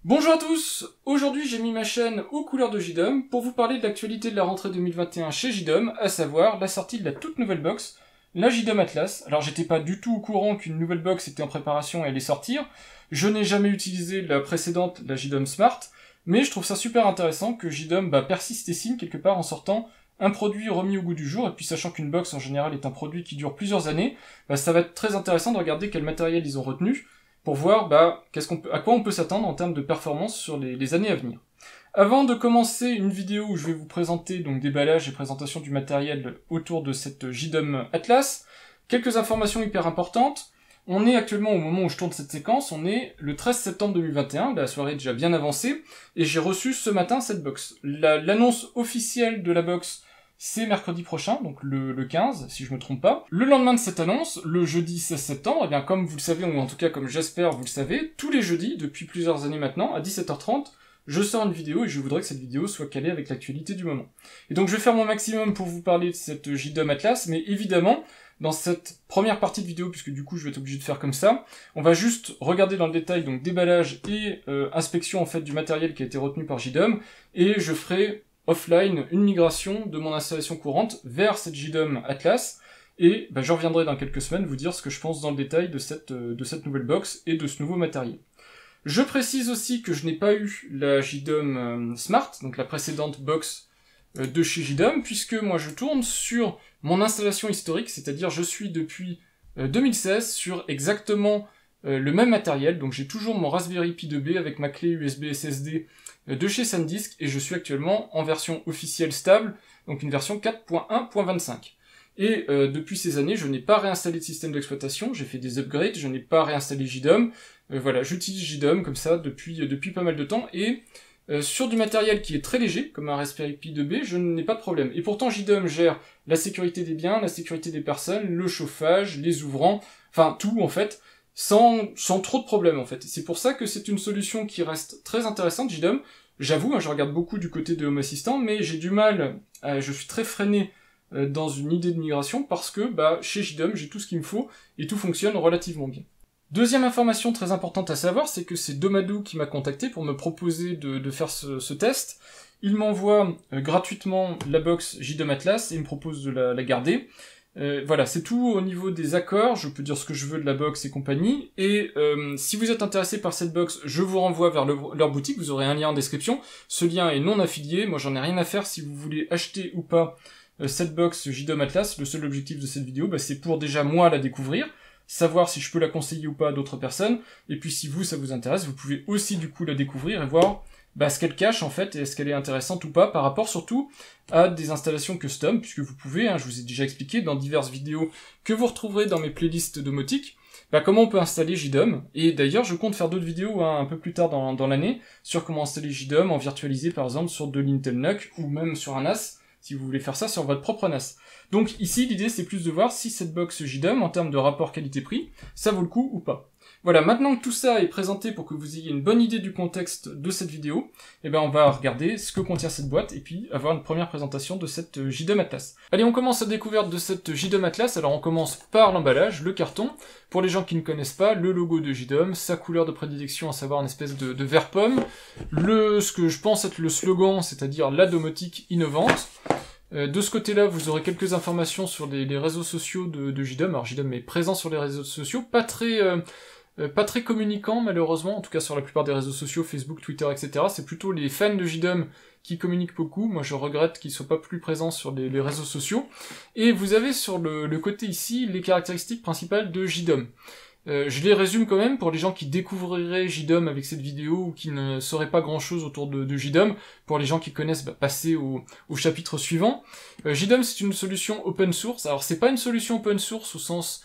Bonjour à tous. Aujourd'hui j'ai mis ma chaîne aux couleurs de JDOM pour vous parler de l'actualité de la rentrée 2021 chez JDOM, à savoir la sortie de la toute nouvelle box, la JDOM Atlas. Alors j'étais pas du tout au courant qu'une nouvelle box était en préparation et allait sortir, je n'ai jamais utilisé la précédente, la JDOM Smart, mais je trouve ça super intéressant que JDOM persiste et signe quelque part en sortant un produit remis au goût du jour, et puis sachant qu'une box en général est un produit qui dure plusieurs années, ça va être très intéressant de regarder quel matériel ils ont retenu, pour voir à quoi on peut s'attendre en termes de performance sur les années à venir. Avant de commencer une vidéo où je vais vous présenter donc déballage et présentation du matériel autour de cette JDOM Atlas, quelques informations hyper importantes. On est actuellement au moment où je tourne cette séquence, on est le 13 septembre 2021, la soirée est déjà bien avancée, et j'ai reçu ce matin cette box. L'annonce officielle de la box, c'est mercredi prochain, donc le 15, si je me trompe pas. Le lendemain de cette annonce, le jeudi 16 septembre, et bien comme vous le savez, ou en tout cas comme j'espère vous le savez, tous les jeudis, depuis plusieurs années maintenant, à 17h30, je sors une vidéo et je voudrais que cette vidéo soit calée avec l'actualité du moment. Et donc je vais faire mon maximum pour vous parler de cette JDOM Atlas, mais évidemment, dans cette première partie de vidéo, puisque du coup je vais être obligé de faire comme ça, on va juste regarder dans le détail donc déballage et inspection en fait du matériel qui a été retenu par JDOM, et je ferai offline une migration de mon installation courante vers cette JDOM Atlas, et je reviendrai dans quelques semaines vous dire ce que je pense dans le détail de cette nouvelle box et de ce nouveau matériel. Je précise aussi que je n'ai pas eu la JDOM Smart, donc la précédente box de chez JDOM, puisque moi je tourne sur mon installation historique, c'est-à-dire je suis depuis 2016 sur exactement le même matériel, donc j'ai toujours mon Raspberry Pi 2B avec ma clé USB SSD de chez SanDisk, et je suis actuellement en version officielle stable, donc une version 4.1.25. Et depuis ces années, je n'ai pas réinstallé de système d'exploitation, j'ai fait des upgrades, je n'ai pas réinstallé JDOM, voilà, j'utilise JDOM comme ça depuis pas mal de temps, et sur du matériel qui est très léger, comme un Raspberry Pi 2B, je n'ai pas de problème. Et pourtant JDOM gère la sécurité des biens, la sécurité des personnes, le chauffage, les ouvrants, enfin tout en fait, sans trop de problèmes en fait. C'est pour ça que c'est une solution qui reste très intéressante, JDOM. J'avoue, je regarde beaucoup du côté de Home Assistant, mais j'ai du mal, je suis très freiné dans une idée de migration, parce que chez JDOM j'ai tout ce qu'il me faut, et tout fonctionne relativement bien. Deuxième information très importante à savoir, c'est que c'est Domadou qui m'a contacté pour me proposer de faire ce test. Il m'envoie gratuitement la box JDOM Atlas et il me propose de la garder. Voilà, c'est tout au niveau des accords, je peux dire ce que je veux de la box et compagnie, et si vous êtes intéressé par cette box, je vous renvoie vers leur boutique, vous aurez un lien en description. Ce lien est non affilié, moi j'en ai rien à faire si vous voulez acheter ou pas cette box JDOM Atlas. Le seul objectif de cette vidéo, c'est pour déjà moi la découvrir, savoir si je peux la conseiller ou pas à d'autres personnes, et puis si vous ça vous intéresse, vous pouvez aussi du coup la découvrir et voir ce qu'elle cache en fait, et est-ce qu'elle est intéressante ou pas, par rapport surtout à des installations custom, puisque vous pouvez, je vous ai déjà expliqué dans diverses vidéos que vous retrouverez dans mes playlists domotique, comment on peut installer JDOM, et d'ailleurs je compte faire d'autres vidéos un peu plus tard dans l'année, sur comment installer JDOM en virtualisé par exemple sur de l'Intel NUC, ou même sur un NAS, si vous voulez faire ça sur votre propre NAS. Donc ici, l'idée c'est plus de voir si cette box JDOM, en termes de rapport qualité-prix, ça vaut le coup ou pas. Voilà, maintenant que tout ça est présenté pour que vous ayez une bonne idée du contexte de cette vidéo, on va regarder ce que contient cette boîte, et puis avoir une première présentation de cette JDOM Atlas. Allez, on commence la découverte de cette JDOM Atlas. Alors on commence par l'emballage, le carton. Pour les gens qui ne connaissent pas, le logo de JDOM, sa couleur de prédilection, à savoir une espèce de vert pomme, ce que je pense être le slogan, c'est-à-dire la domotique innovante. De ce côté-là, vous aurez quelques informations sur les réseaux sociaux de JDOM. Alors JDOM est présent sur les réseaux sociaux, pas très communicant malheureusement, en tout cas sur la plupart des réseaux sociaux, Facebook, Twitter, etc. C'est plutôt les fans de JDOM qui communiquent beaucoup. Moi je regrette qu'ils soient pas plus présents sur les réseaux sociaux. Et vous avez sur le côté ici les caractéristiques principales de JDOM. Je les résume quand même pour les gens qui découvriraient JDOM avec cette vidéo ou qui ne sauraient pas grand chose autour de JDOM. Pour les gens qui connaissent, passer au chapitre suivant. JDOM c'est une solution open source. Alors c'est pas une solution open source au sens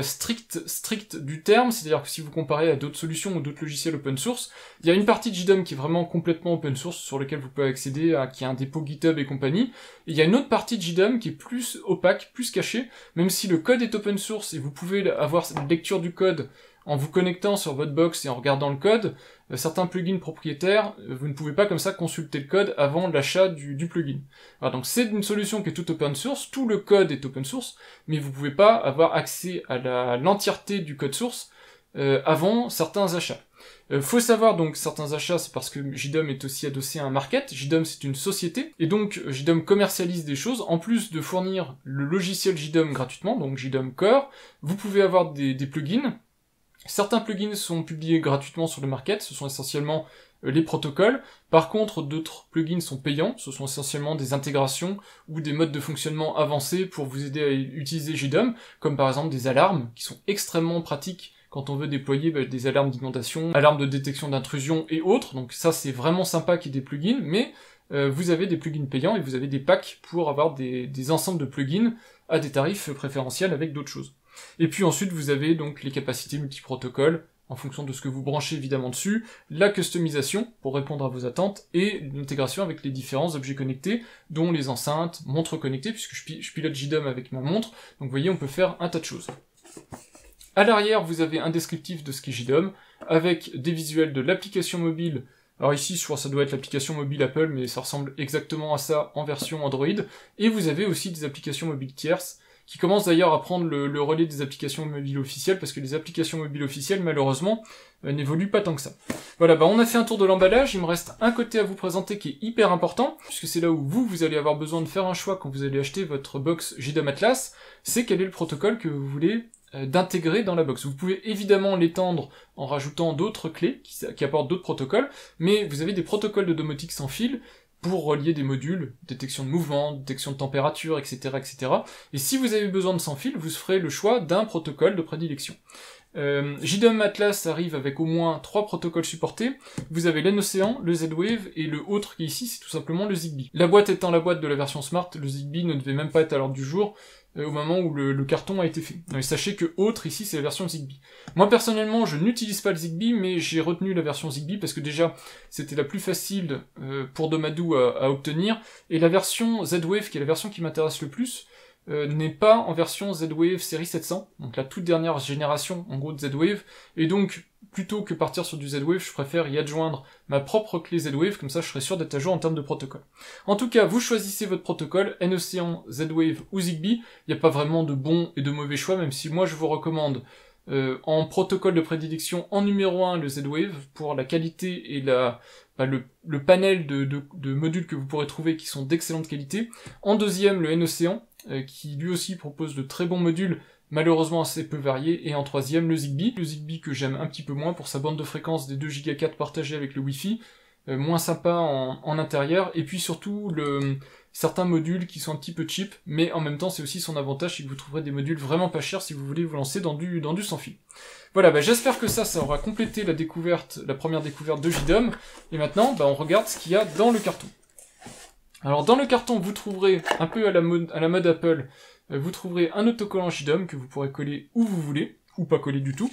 strict du terme, c'est-à-dire que si vous comparez à d'autres solutions ou d'autres logiciels open source, il y a une partie de JDOM qui est vraiment complètement open source, sur lequel vous pouvez accéder qui a un dépôt GitHub et compagnie, et il y a une autre partie de JDOM qui est plus opaque, plus cachée, même si le code est open source et vous pouvez avoir une lecture du code en vous connectant sur votre box et en regardant le code. Certains plugins propriétaires, vous ne pouvez pas comme ça consulter le code avant l'achat du plugin. Alors donc c'est une solution qui est toute open source, tout le code est open source, mais vous pouvez pas avoir accès à l'entièreté du code source avant certains achats. Faut savoir donc certains achats, c'est parce que JDOM est aussi adossé à un market. JDOM c'est une société, et donc JDOM commercialise des choses. En plus de fournir le logiciel JDOM gratuitement, donc JDOM Core, vous pouvez avoir des plugins. Certains plugins sont publiés gratuitement sur le market, ce sont essentiellement les protocoles. Par contre, d'autres plugins sont payants, ce sont essentiellement des intégrations ou des modes de fonctionnement avancés pour vous aider à utiliser JDOM, comme par exemple des alarmes, qui sont extrêmement pratiques quand on veut déployer des alarmes d'inondation, alarmes de détection d'intrusion et autres. Donc ça, c'est vraiment sympa qu'il y ait des plugins, mais vous avez des plugins payants et vous avez des packs pour avoir des ensembles de plugins à des tarifs préférentiels avec d'autres choses. Et puis ensuite, vous avez donc les capacités multiprotocoles, en fonction de ce que vous branchez évidemment dessus, la customisation pour répondre à vos attentes, et l'intégration avec les différents objets connectés, dont les enceintes, montres connectées, puisque je pilote JDOM avec ma montre, donc vous voyez, on peut faire un tas de choses. À l'arrière, vous avez un descriptif de ce qu'est JDOM, avec des visuels de l'application mobile. Alors ici, je crois que ça doit être l'application mobile Apple, mais ça ressemble exactement à ça en version Android, et vous avez aussi des applications mobiles tierces, qui commence d'ailleurs à prendre le relais des applications mobiles officielles, parce que les applications mobiles officielles, malheureusement, n'évoluent pas tant que ça. Voilà, on a fait un tour de l'emballage, il me reste un côté à vous présenter qui est hyper important, puisque c'est là où vous allez avoir besoin de faire un choix quand vous allez acheter votre box JDOM Atlas, c'est quel est le protocole que vous voulez d'intégrer dans la box. Vous pouvez évidemment l'étendre en rajoutant d'autres clés qui apportent d'autres protocoles, mais vous avez des protocoles de domotique sans fil, pour relier des modules, détection de mouvement, détection de température, etc., etc. Et si vous avez besoin de sans fil, vous ferez le choix d'un protocole de prédilection. JDOM Atlas arrive avec au moins 3 protocoles supportés. Vous avez l'N-Océan, le Z-Wave, et le autre qui est ici, c'est tout simplement le Zigbee. La boîte étant la boîte de la version Smart, le Zigbee ne devait même pas être à l'ordre du jour, au moment où le carton a été fait. Donc, sachez que autre, ici, c'est la version Zigbee. Moi, personnellement, je n'utilise pas le Zigbee, mais j'ai retenu la version Zigbee, parce que déjà, c'était la plus facile pour Domadou à obtenir, et la version Z-Wave, qui est la version qui m'intéresse le plus, n'est pas en version Z-Wave série 700, donc la toute dernière génération, en gros, de Z-Wave, et donc, plutôt que partir sur du Z-Wave, je préfère y adjoindre ma propre clé Z-Wave, comme ça je serai sûr d'être à jour en termes de protocole. En tout cas, vous choisissez votre protocole, N-Océan, Z-Wave ou Zigbee, il n'y a pas vraiment de bon et de mauvais choix, même si moi je vous recommande en protocole de prédilection, en numéro 1, le Z-Wave, pour la qualité et le panel de modules que vous pourrez trouver qui sont d'excellente qualité. En deuxième, le N-Océan, qui lui aussi propose de très bons modules, malheureusement assez peu variés, et en troisième, le Zigbee que j'aime un petit peu moins pour sa bande de fréquence des 2 Go 4 partagée avec le Wi-Fi, moins sympa en intérieur, et puis surtout certains modules qui sont un petit peu cheap, mais en même temps c'est aussi son avantage, c'est que vous trouverez des modules vraiment pas chers si vous voulez vous lancer dans du sans fil. Voilà, j'espère que ça aura complété la première découverte de JDOM, et maintenant on regarde ce qu'il y a dans le carton. Alors dans le carton vous trouverez, un peu à la mode Apple, vous trouverez un autocollant JDOM que vous pourrez coller où vous voulez, ou pas coller du tout,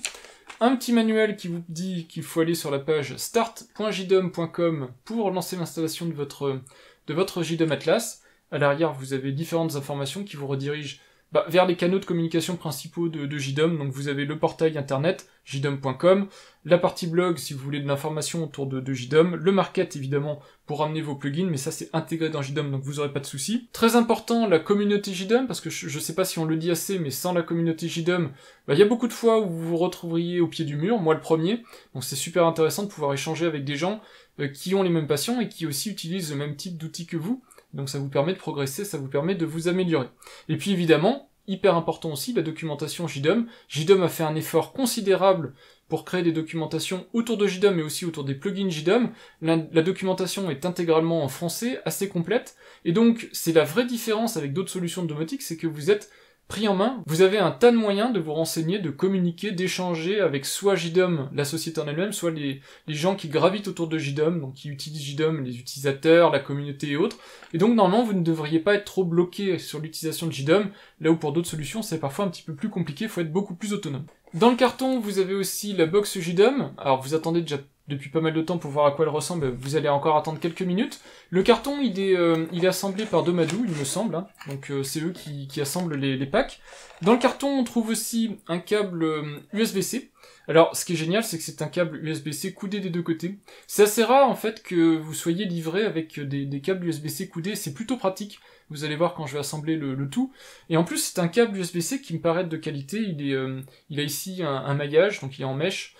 un petit manuel qui vous dit qu'il faut aller sur la page start.jdom.com pour lancer l'installation de votre JDOM Atlas. À l'arrière, vous avez différentes informations qui vous redirigent vers les canaux de communication principaux de JDOM. Donc vous avez le portail internet, jdom.com, la partie blog si vous voulez de l'information autour de JDOM, le market évidemment pour ramener vos plugins, mais ça c'est intégré dans JDOM donc vous aurez pas de soucis. Très important, la communauté JDOM, parce que je sais pas si on le dit assez, mais sans la communauté JDOM, il y a beaucoup de fois où vous vous retrouveriez au pied du mur, moi le premier, donc c'est super intéressant de pouvoir échanger avec des gens qui ont les mêmes passions et qui aussi utilisent le même type d'outils que vous. Donc ça vous permet de progresser, ça vous permet de vous améliorer. Et puis évidemment, hyper important aussi, la documentation JDOM. JDOM a fait un effort considérable pour créer des documentations autour de JDOM, mais aussi autour des plugins JDOM. La documentation est intégralement en français, assez complète, et donc c'est la vraie différence avec d'autres solutions de domotique, c'est que vous êtes pris en main, vous avez un tas de moyens de vous renseigner, de communiquer, d'échanger avec soit JDOM, la société en elle-même, soit les gens qui gravitent autour de JDOM, donc qui utilisent JDOM, les utilisateurs, la communauté et autres. Et donc normalement vous ne devriez pas être trop bloqué sur l'utilisation de JDOM, là où pour d'autres solutions c'est parfois un petit peu plus compliqué, il faut être beaucoup plus autonome. Dans le carton, vous avez aussi la box JDOM, alors vous attendez déjà depuis pas mal de temps pour voir à quoi elle ressemble, vous allez encore attendre quelques minutes. Le carton, il est assemblé par Domadou, il me semble, hein. Donc c'est eux qui assemblent les packs. Dans le carton, on trouve aussi un câble USB-C. Alors, ce qui est génial, c'est que c'est un câble USB-C coudé des deux côtés. C'est assez rare, en fait, que vous soyez livré avec des câbles USB-C coudés, c'est plutôt pratique. Vous allez voir quand je vais assembler le tout. Et en plus, c'est un câble USB-C qui me paraît de qualité, il a ici un maillage, donc il est en mèche,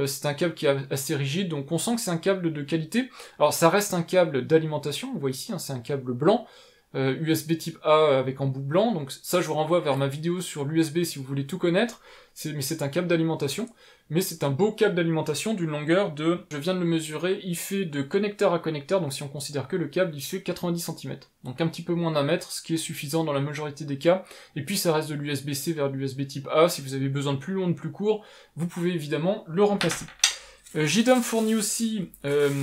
c'est un câble qui est assez rigide, donc on sent que c'est un câble de qualité. Alors ça reste un câble d'alimentation, on voit ici, hein, c'est un câble blanc, USB type A avec embout blanc, donc ça je vous renvoie vers ma vidéo sur l'USB si vous voulez tout connaître, mais c'est un câble d'alimentation, mais c'est un beau câble d'alimentation d'une longueur de, je viens de le mesurer, il fait de connecteur à connecteur, donc si on considère que le câble, il fait 90 cm, donc un petit peu moins d'1 mètre, ce qui est suffisant dans la majorité des cas, et puis ça reste de l'USB-C vers l'USB type A, si vous avez besoin de plus long, de plus court, vous pouvez évidemment le remplacer. JDOM fournit aussi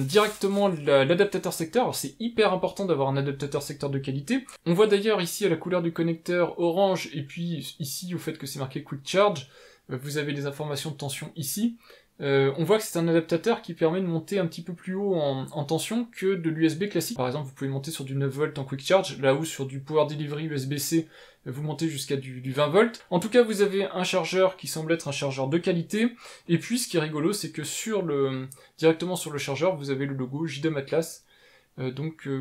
directement l'adaptateur secteur. Alors c'est hyper important d'avoir un adaptateur secteur de qualité. On voit d'ailleurs ici à la couleur du connecteur orange, et puis ici au fait que c'est marqué Quick Charge, vous avez les informations de tension ici. On voit que c'est un adaptateur qui permet de monter un petit peu plus haut en tension que de l'USB classique. Par exemple, vous pouvez monter sur du 9 volts en Quick Charge, là où sur du Power Delivery USB-C, vous montez jusqu'à du 20 volts. En tout cas, vous avez un chargeur qui semble être un chargeur de qualité, et puis ce qui est rigolo, c'est que directement sur le chargeur, vous avez le logo JDOM Atlas.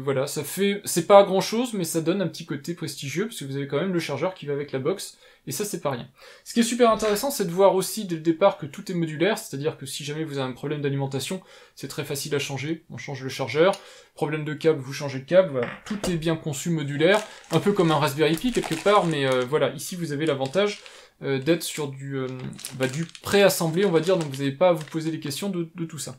Voilà, c'est pas grand chose, mais ça donne un petit côté prestigieux, parce que vous avez quand même le chargeur qui va avec la box, et ça c'est pas rien. Ce qui est super intéressant, c'est de voir aussi dès le départ que tout est modulaire, c'est-à-dire que si jamais vous avez un problème d'alimentation, c'est très facile à changer, on change le chargeur, problème de câble, vous changez le câble, voilà, tout est bien conçu modulaire, un peu comme un Raspberry Pi quelque part, mais voilà, ici vous avez l'avantage d'être sur du préassemblé, on va dire, donc vous n'avez pas à vous poser les questions de tout ça.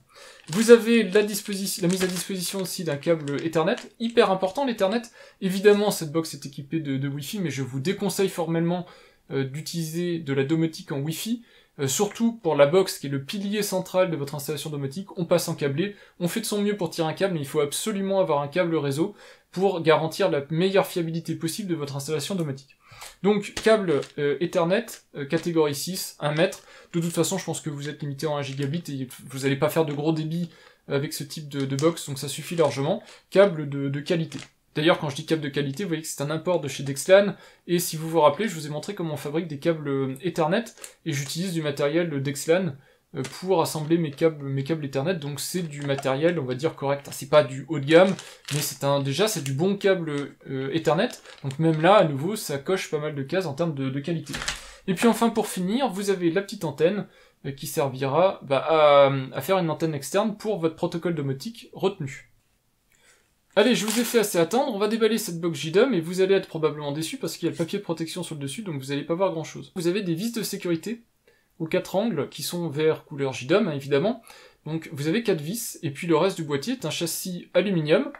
Vous avez la mise à disposition aussi d'un câble Ethernet, hyper important l'Ethernet. Évidemment, cette box est équipée de Wi-Fi, mais je vous déconseille formellement d'utiliser de la domotique en Wi-Fi, surtout pour la box qui est le pilier central de votre installation domotique. On passe en câblé, on fait de son mieux pour tirer un câble, mais il faut absolument avoir un câble réseau pour garantir la meilleure fiabilité possible de votre installation domotique. Donc câble Ethernet, catégorie 6, 1 mètre. De toute façon, je pense que vous êtes limité en 1 gigabit et vous n'allez pas faire de gros débits avec ce type de box, donc ça suffit largement. Câble de qualité. D'ailleurs, quand je dis câble de qualité, vous voyez que c'est un import de chez Dexlan, et si vous vous rappelez, je vous ai montré comment on fabrique des câbles Ethernet, et j'utilise du matériel Dexlan pour assembler mes câbles Ethernet, donc c'est du matériel, on va dire, correct. C'est pas du haut de gamme, mais c'est du bon câble Ethernet, donc même là, à nouveau, ça coche pas mal de cases en termes de qualité. Et puis enfin, pour finir, vous avez la petite antenne qui servira à faire une antenne externe pour votre protocole domotique retenu. Allez, je vous ai fait assez attendre, on va déballer cette box JDOM et vous allez être probablement déçus parce qu'il y a le papier de protection sur le dessus, donc vous n'allez pas voir grand chose. Vous avez des vis de sécurité aux 4 angles qui sont vert couleur JDOM, hein, évidemment. Donc vous avez 4 vis, et puis le reste du boîtier est un châssis aluminium,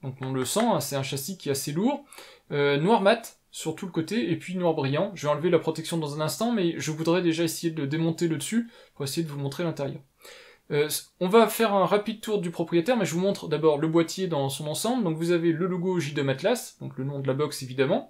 donc on le sent, hein, c'est un châssis qui est assez lourd, noir mat sur tout le côté, et puis noir brillant. Je vais enlever la protection dans un instant, mais je voudrais déjà essayer de démonter le dessus pour essayer de vous montrer l'intérieur. On va faire un rapide tour du propriétaire, mais je vous montre d'abord le boîtier dans son ensemble. Donc vous avez le logo JDOM Atlas, donc le nom de la box évidemment.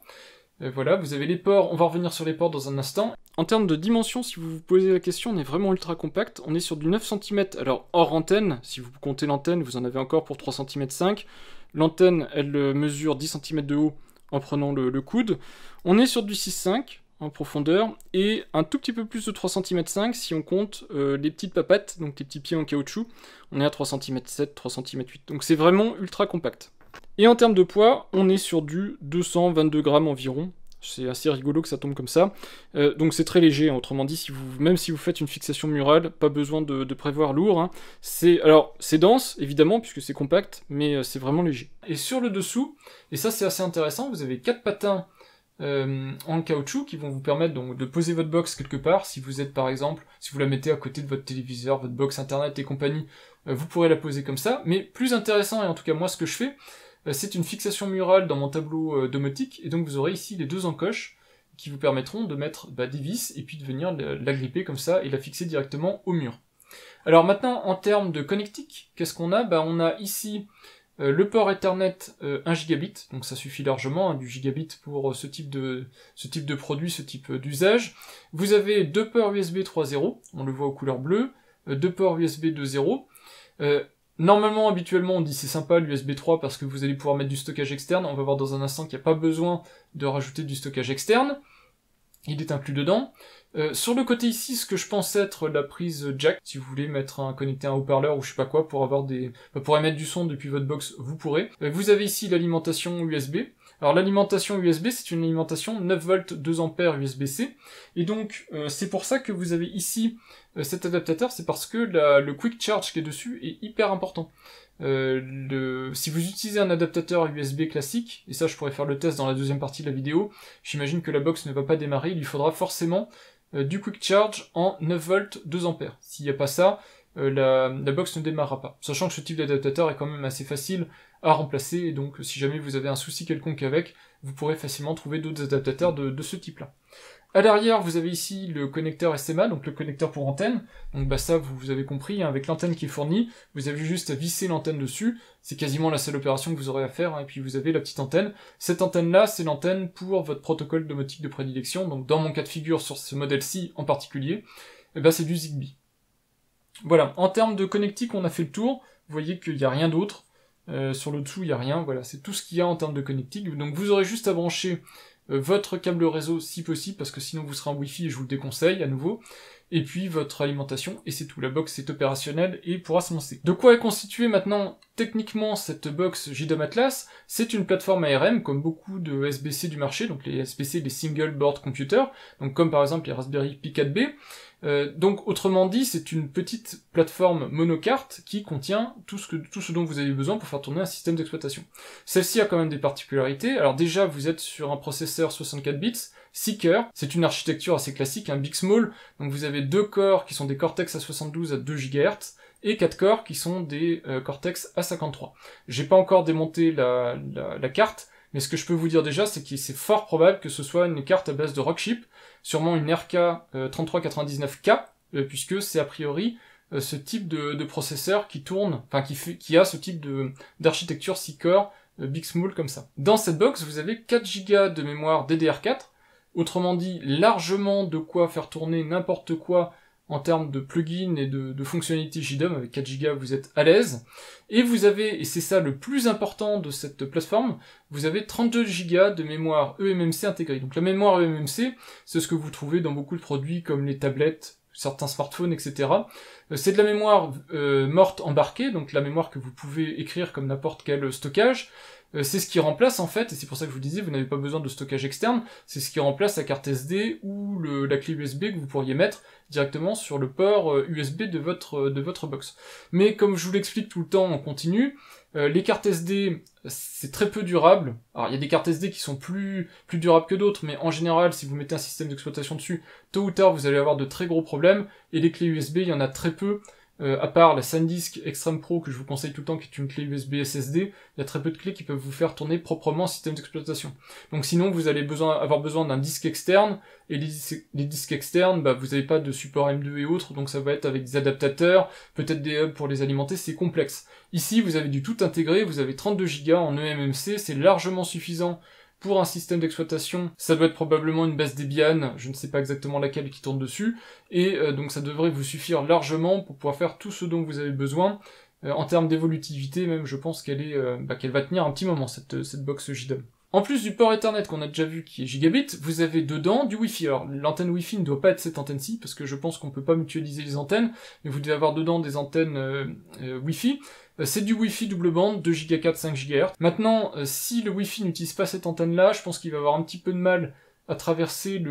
Voilà, vous avez les ports, on va revenir sur les ports dans un instant. En termes de dimension, si vous vous posez la question, on est vraiment ultra compact. On est sur du 9 cm, alors hors antenne, si vous comptez l'antenne, vous en avez encore pour 3 cm 5. L'antenne, elle mesure 10 cm de haut en prenant le coude. On est sur du 6,5 en profondeur, et un tout petit peu plus de 3 cm 5 si on compte les petites papates, donc les petits pieds en caoutchouc. On est à 3 cm 7, 3 cm 8, donc c'est vraiment ultra compact. Et en termes de poids, on est sur du 222 grammes environ. C'est assez rigolo que ça tombe comme ça. Donc c'est très léger, hein. Autrement dit, même si vous faites une fixation murale, pas besoin de prévoir lourd. Hein. Alors, c'est dense, évidemment, puisque c'est compact, mais c'est vraiment léger. Et sur le dessous, et ça c'est assez intéressant, vous avez 4 patins en caoutchouc qui vont vous permettre donc de poser votre box quelque part. Si vous êtes par exemple, si vous la mettez à côté de votre téléviseur, votre box internet et compagnie, vous pourrez la poser comme ça. Mais plus intéressant, et en tout cas moi ce que je fais, c'est une fixation murale dans mon tableau domotique, et donc vous aurez ici les 2 encoches qui vous permettront de mettre des vis et puis de venir la gripper comme ça et la fixer directement au mur. Alors maintenant, en termes de connectique, qu'est-ce qu'on a? On a ici le port Ethernet 1 gigabit, donc ça suffit largement, hein, du gigabit pour ce type de produit, ce type d'usage. Vous avez 2 ports USB 3.0, on le voit aux couleurs bleues, 2 ports USB 2.0. Normalement, habituellement, on dit c'est sympa l'USB 3 parce que vous allez pouvoir mettre du stockage externe. On va voir dans un instant qu'il n'y a pas besoin de rajouter du stockage externe. Il est inclus dedans. Sur le côté ici, ce que je pense être la prise jack, si vous voulez connecter un haut-parleur ou je sais pas quoi pour avoir pour émettre du son depuis votre box, vous pourrez. Vous avez ici l'alimentation USB. Alors l'alimentation USB, c'est une alimentation 9 volts 2 ampères USB-C, et donc c'est pour ça que vous avez ici cet adaptateur, c'est parce que le quick charge qui est dessus est hyper important. Si vous utilisez un adaptateur USB classique, et ça je pourrais faire le test dans la deuxième partie de la vidéo, j'imagine que la box ne va pas démarrer, il lui faudra forcément du quick charge en 9 volts 2 ampères. S'il n'y a pas ça, la box ne démarrera pas. Sachant que ce type d'adaptateur est quand même assez facile à remplacer, et donc si jamais vous avez un souci quelconque avec, vous pourrez facilement trouver d'autres adaptateurs de ce type-là. À l'arrière, vous avez ici le connecteur SMA, donc le connecteur pour antenne. Donc bah ça, vous avez compris, hein, avec l'antenne qui est fournie, vous avez juste à visser l'antenne dessus. C'est quasiment la seule opération que vous aurez à faire, hein, et puis vous avez la petite antenne. Cette antenne-là, c'est l'antenne pour votre protocole domotique de prédilection. Donc dans mon cas de figure, sur ce modèle-ci en particulier, eh ben, c'est du Zigbee. Voilà, en termes de connectique, on a fait le tour. Vous voyez qu'il n'y a rien d'autre. Sur le dessous, il n'y a rien. Voilà, c'est tout ce qu'il y a en termes de connectique. Donc vous aurez juste à brancher votre câble réseau si possible, parce que sinon vous serez en Wi-Fi et je vous le déconseille à nouveau, et puis votre alimentation, et c'est tout. La box est opérationnelle et pourra se lancer. De quoi est constituée maintenant techniquement cette box JDOM Atlas? C'est une plateforme ARM, comme beaucoup de SBC du marché, donc les SBC, les Single Board Computer, donc comme par exemple les Raspberry Pi 4B. Donc autrement dit, c'est une petite plateforme monocarte qui contient tout ce dont vous avez besoin pour faire tourner un système d'exploitation. Celle-ci a quand même des particularités. Alors déjà, vous êtes sur un processeur 64 bits, 6 cœurs, c'est une architecture assez classique, un big small, donc vous avez 2 corps qui sont des Cortex A72 à 2 GHz, et 4 corps qui sont des Cortex A53. J'ai pas encore démonté la carte, mais ce que je peux vous dire déjà, c'est que c'est fort probable que ce soit une carte à base de Rockchip, sûrement une RK 3399K, puisque c'est a priori ce type de processeur qui tourne, enfin qui a ce type d'architecture 6 corps big small comme ça. Dans cette box, vous avez 4 Go de mémoire DDR4, autrement dit largement de quoi faire tourner n'importe quoi en termes de plugins et de fonctionnalités JDOM. Avec 4 Go, vous êtes à l'aise. Et vous avez, et c'est ça le plus important de cette plateforme, vous avez 32 Go de mémoire eMMC intégrée. Donc la mémoire eMMC, c'est ce que vous trouvez dans beaucoup de produits comme les tablettes, certains smartphones, etc. C'est de la mémoire morte embarquée, donc la mémoire que vous pouvez écrire comme n'importe quel stockage. C'est ce qui remplace en fait, et c'est pour ça que je vous disais, vous n'avez pas besoin de stockage externe, c'est ce qui remplace la carte SD ou la clé USB que vous pourriez mettre directement sur le port USB de votre box. Mais comme je vous l'explique tout le temps en continu, les cartes SD, c'est très peu durable. Alors il y a des cartes SD qui sont plus durables que d'autres, mais en général, si vous mettez un système d'exploitation dessus, tôt ou tard, vous allez avoir de très gros problèmes, et les clés USB, il y en a très peu. À part la SanDisk Extreme Pro que je vous conseille tout le temps, qui est une clé USB SSD, il y a très peu de clés qui peuvent vous faire tourner proprement un système d'exploitation. Donc sinon, vous allez avoir besoin d'un disque externe, et les disques externes, bah, vous n'avez pas de support M2 et autres, donc ça va être avec des adaptateurs, peut-être des hubs pour les alimenter, c'est complexe. Ici, vous avez du tout intégré, vous avez 32 Go en eMMC, c'est largement suffisant pour un système d'exploitation. Ça doit être probablement une base Debian, je ne sais pas exactement laquelle qui tourne dessus, et donc ça devrait vous suffire largement pour pouvoir faire tout ce dont vous avez besoin. En termes d'évolutivité, même, je pense qu'elle va tenir un petit moment, cette box JDOM. En plus du port Ethernet qu'on a déjà vu qui est gigabit, vous avez dedans du Wi-Fi. Alors l'antenne Wi-Fi ne doit pas être cette antenne-ci, parce que je pense qu'on peut pas mutualiser les antennes, mais vous devez avoir dedans des antennes Wi-Fi. C'est du Wi-Fi double bande, 2 Go 4, 5 GHz. Maintenant, si le Wi-Fi n'utilise pas cette antenne-là, je pense qu'il va avoir un petit peu de mal à traverser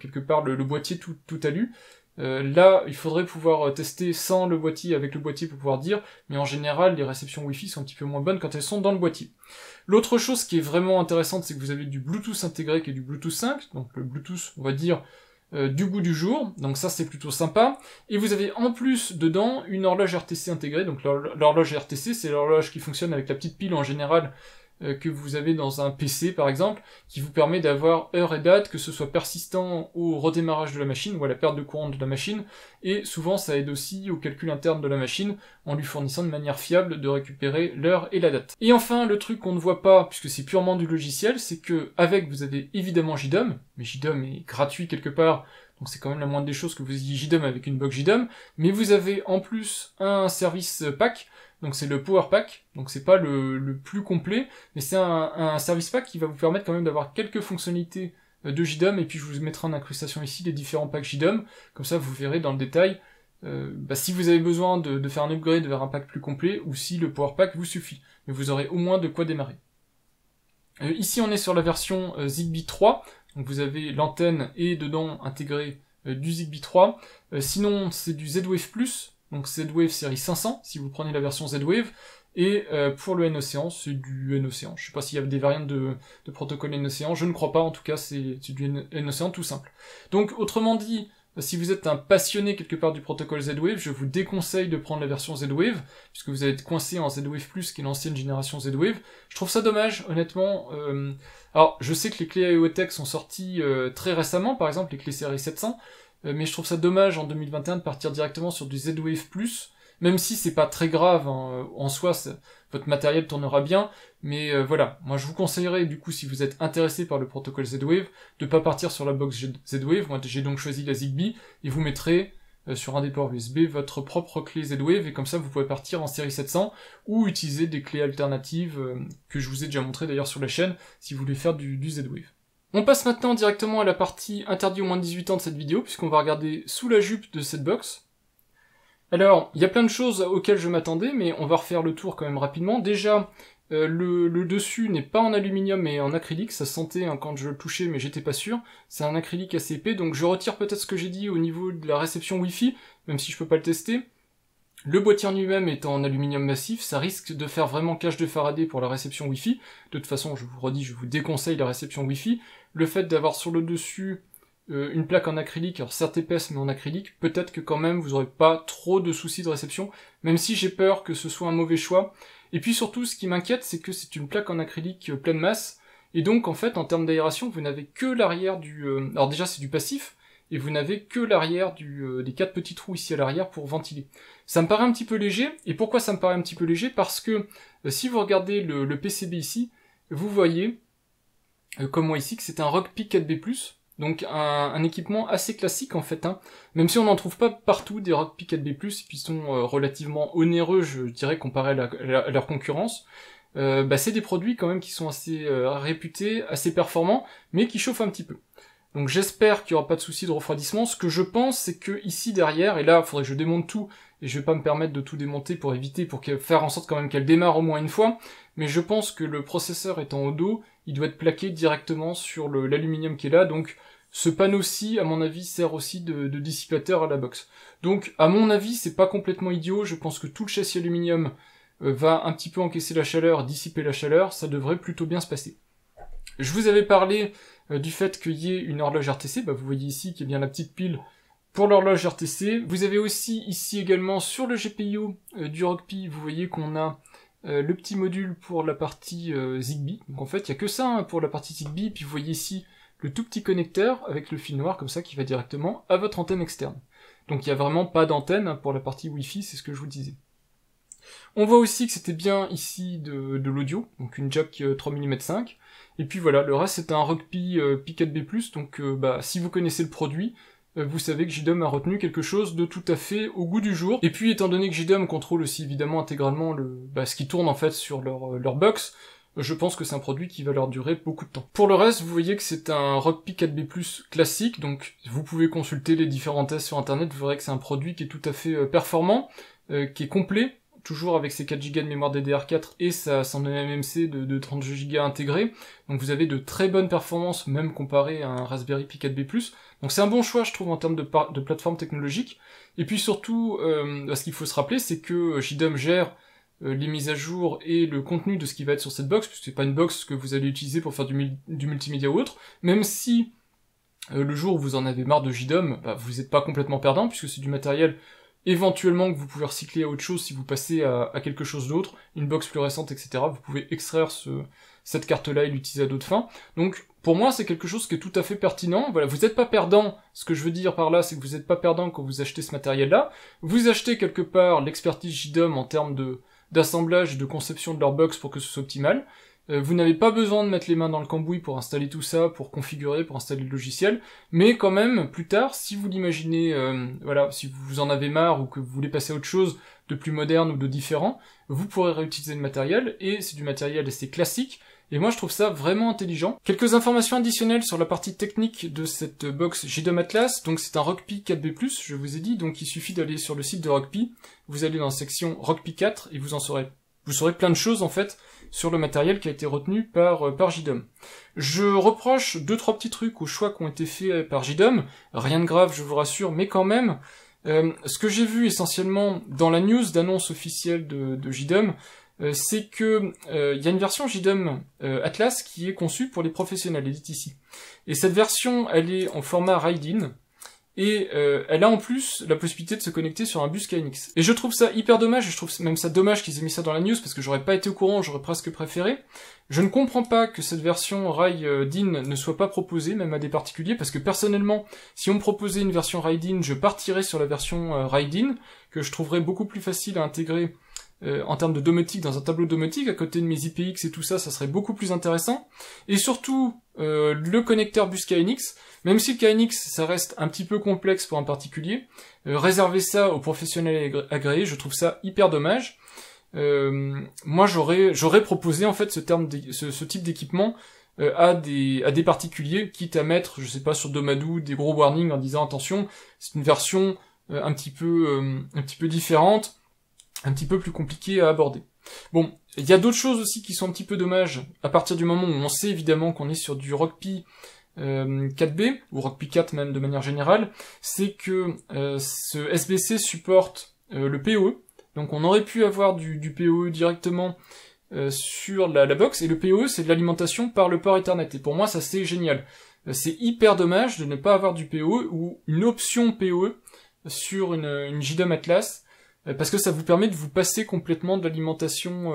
quelque part le boîtier tout alu. Là, il faudrait pouvoir tester sans le boîtier, avec le boîtier pour pouvoir dire, mais en général, les réceptions Wi-Fi sont un petit peu moins bonnes quand elles sont dans le boîtier. L'autre chose qui est vraiment intéressante, c'est que vous avez du Bluetooth intégré qui est du Bluetooth 5, donc le Bluetooth, on va dire, du goût du jour, donc ça c'est plutôt sympa, et vous avez en plus dedans une horloge RTC intégrée, donc l'horloge RTC c'est l'horloge qui fonctionne avec la petite pile en général que vous avez dans un PC par exemple, qui vous permet d'avoir heure et date, que ce soit persistant au redémarrage de la machine ou à la perte de courant de la machine, et souvent ça aide aussi au calcul interne de la machine en lui fournissant de manière fiable de récupérer l'heure et la date. Et enfin, le truc qu'on ne voit pas, puisque c'est purement du logiciel, c'est que avec vous avez évidemment JDOM, mais JDOM est gratuit quelque part, donc c'est quand même la moindre des choses que vous ayez JDOM avec une box JDOM, mais vous avez en plus un service pack, donc c'est le Power Pack, donc c'est pas le plus complet, mais c'est un service pack qui va vous permettre quand même d'avoir quelques fonctionnalités de JDOM, et puis je vous mettrai en incrustation ici les différents packs JDOM, comme ça vous verrez dans le détail si vous avez besoin de faire un upgrade vers un pack plus complet, ou si le Power Pack vous suffit, mais vous aurez au moins de quoi démarrer. Ici on est sur la version Zigbee 3, donc vous avez l'antenne et dedans intégré du Zigbee 3. Sinon c'est du Z-Wave+, donc Z-Wave série 500 si vous prenez la version Z-Wave. Et pour le N-Océan, c'est du N-Océan. Je sais pas s'il y a des variantes de protocole N-Océan, je ne crois pas, en tout cas c'est du N-Océan tout simple. Donc autrement dit, si vous êtes un passionné quelque part du protocole Z-Wave, je vous déconseille de prendre la version Z-Wave, puisque vous allez être coincé en Z-Wave+, qui est l'ancienne génération Z-Wave. Je trouve ça dommage, honnêtement. Alors, je sais que les clés IoTech sont sorties très récemment, par exemple les clés série 700, mais je trouve ça dommage en 2021 de partir directement sur du Z-Wave+, même si c'est pas très grave, hein, en soi, votre matériel tournera bien, mais voilà, moi je vous conseillerais du coup, si vous êtes intéressé par le protocole Z-Wave, de pas partir sur la box Z-Wave. Moi j'ai donc choisi la Zigbee, et vous mettrez sur un des ports USB votre propre clé Z-Wave, et comme ça vous pouvez partir en série 700, ou utiliser des clés alternatives, que je vous ai déjà montré d'ailleurs sur la chaîne, si vous voulez faire du Z-Wave. On passe maintenant directement à la partie interdit aux moins de 18 ans de cette vidéo, puisqu'on va regarder sous la jupe de cette box. Alors, il y a plein de choses auxquelles je m'attendais, mais on va refaire le tour quand même rapidement. Déjà, le dessus n'est pas en aluminium mais en acrylique, ça se sentait hein, quand je le touchais, mais j'étais pas sûr. C'est un acrylique assez épais, donc je retire peut-être ce que j'ai dit au niveau de la réception Wi-Fi, même si je peux pas le tester. Le boîtier en lui-même est en aluminium massif, ça risque de faire vraiment cage de Faraday pour la réception Wi-Fi. De toute façon, je vous redis, je vous déconseille la réception Wi-Fi. Le fait d'avoir sur le dessus une plaque en acrylique, alors certes épaisse mais en acrylique, peut-être que quand même vous aurez pas trop de soucis de réception, même si j'ai peur que ce soit un mauvais choix. Et puis surtout, ce qui m'inquiète, c'est que c'est une plaque en acrylique pleine masse, et donc en fait, en termes d'aération, vous n'avez que l'arrière du... alors déjà c'est du passif, et vous n'avez que l'arrière des 4 petits trous ici à l'arrière pour ventiler. Ça me paraît un petit peu léger, et pourquoi ça me paraît un petit peu léger? Parce que si vous regardez le PCB ici, vous voyez, comme moi ici, que c'est un Rockpi 4B+, donc un équipement assez classique en fait, hein. Même si on n'en trouve pas partout des Rockpi 4B+, et puis sont relativement onéreux, je dirais, comparé à leur concurrence. C'est des produits quand même qui sont assez réputés, assez performants, mais qui chauffent un petit peu. Donc j'espère qu'il n'y aura pas de souci de refroidissement. Ce que je pense, c'est que ici derrière, et là il faudrait que je démonte tout, et je vais pas me permettre de tout démonter pour éviter, faire en sorte quand même qu'elle démarre au moins une fois, mais je pense que le processeur étant au dos, il doit être plaqué directement sur l'aluminium qui est là, donc ce panneau-ci, à mon avis, sert aussi de dissipateur à la box. Donc, à mon avis, c'est pas complètement idiot, je pense que tout le châssis aluminium va un petit peu encaisser la chaleur, dissiper la chaleur, ça devrait plutôt bien se passer. Je vous avais parlé du fait qu'il y ait une horloge RTC, vous voyez ici qu'il y a bien la petite pile pour l'horloge RTC. Vous avez aussi ici également sur le GPIO du Rockpi, vous voyez qu'on a le petit module pour la partie Zigbee. Donc en fait, il n'y a que ça hein, pour la partie Zigbee, puis vous voyez ici le tout petit connecteur avec le fil noir comme ça qui va directement à votre antenne externe. Donc il n'y a vraiment pas d'antenne hein, pour la partie Wi-Fi, c'est ce que je vous disais. On voit aussi que c'était bien ici de l'audio, donc une jack 3 mm 5. Et puis voilà, le reste c'est un Rockpi P4B+, donc si vous connaissez le produit, vous savez que JDOM a retenu quelque chose de tout à fait au goût du jour. Et puis étant donné que JDOM contrôle aussi évidemment intégralement ce qui tourne en fait sur leur box, je pense que c'est un produit qui va leur durer beaucoup de temps. Pour le reste, vous voyez que c'est un Rockpi 4B+, classique, donc vous pouvez consulter les différents tests sur internet, vous verrez que c'est un produit qui est tout à fait performant, qui est complet, toujours avec ses 4 Go de mémoire DDR4 et son MMC de 32 Go intégré. Donc vous avez de très bonnes performances, même comparé à un Raspberry Pi 4B+. Donc c'est un bon choix, je trouve, en termes de plateforme technologique. Et puis surtout, ce qu'il faut se rappeler, c'est que JDOM gère les mises à jour et le contenu de ce qui va être sur cette box, puisque c'est pas une box que vous allez utiliser pour faire du multimédia ou autre, même si le jour où vous en avez marre de JDOM, vous n'êtes pas complètement perdant, puisque c'est du matériel éventuellement que vous pouvez recycler à autre chose si vous passez à quelque chose d'autre, une box plus récente, etc. Vous pouvez extraire cette carte-là et l'utiliser à d'autres fins. Donc, pour moi, c'est quelque chose qui est tout à fait pertinent. Voilà, vous n'êtes pas perdant. Ce que je veux dire par là, c'est que vous n'êtes pas perdant quand vous achetez ce matériel-là. Vous achetez quelque part l'expertise JDOM en termes d'assemblage et de conception de leur box pour que ce soit optimal. Vous n'avez pas besoin de mettre les mains dans le cambouis pour installer tout ça, pour configurer, pour installer le logiciel, mais quand même, plus tard, si vous l'imaginez, si vous en avez marre ou que vous voulez passer à autre chose de plus moderne ou de différent, vous pourrez réutiliser le matériel, et c'est du matériel assez classique, et moi je trouve ça vraiment intelligent. Quelques informations additionnelles sur la partie technique de cette box JDOM Atlas, donc c'est un Rockpi 4B+, je vous ai dit, donc il suffit d'aller sur le site de Rockpi, vous allez dans la section Rockpi 4, et vous en saurez vous saurez plein de choses en fait sur le matériel qui a été retenu par JDOM. Je reproche 2-3 petits trucs aux choix qui ont été faits par JDOM, rien de grave je vous rassure, mais quand même, ce que j'ai vu essentiellement dans la news d'annonce officielle de JDOM, c'est que y a une version JDOM Atlas qui est conçue pour les professionnels, les DTC. Et cette version, elle est en format RAID-in, et elle a en plus la possibilité de se connecter sur un bus KNX. Et je trouve ça hyper dommage, et je trouve même ça dommage qu'ils aient mis ça dans la news, parce que j'aurais pas été au courant, j'aurais presque préféré. Je ne comprends pas que cette version RAID-in ne soit pas proposée, même à des particuliers, parce que personnellement, si on me proposait une version RAID-in, je partirais sur la version RAID-in, que je trouverais beaucoup plus facile à intégrer en termes de domotique dans un tableau domotique, à côté de mes IPX et tout ça, ça serait beaucoup plus intéressant. Et surtout, le connecteur bus KNX, même si le KNX, ça reste un petit peu complexe pour un particulier, réserver ça aux professionnels agréés, je trouve ça hyper dommage. Moi, j'aurais proposé en fait ce type d'équipement à des particuliers, quitte à mettre, je sais pas, sur Domadou, des gros warnings en disant attention, c'est une version un petit peu différente, un petit peu plus compliqué à aborder. Bon, il y a d'autres choses aussi qui sont un petit peu dommages, à partir du moment où on sait évidemment qu'on est sur du Rockpi 4B, ou Rockpi 4 même de manière générale, c'est que ce SBC supporte le PoE, donc on aurait pu avoir du PoE directement sur la box, et le PoE c'est de l'alimentation par le port Ethernet, et pour moi ça c'est génial. C'est hyper dommage de ne pas avoir du PoE, ou une option PoE sur une JDOM Atlas, parce que ça vous permet de vous passer complètement de l'alimentation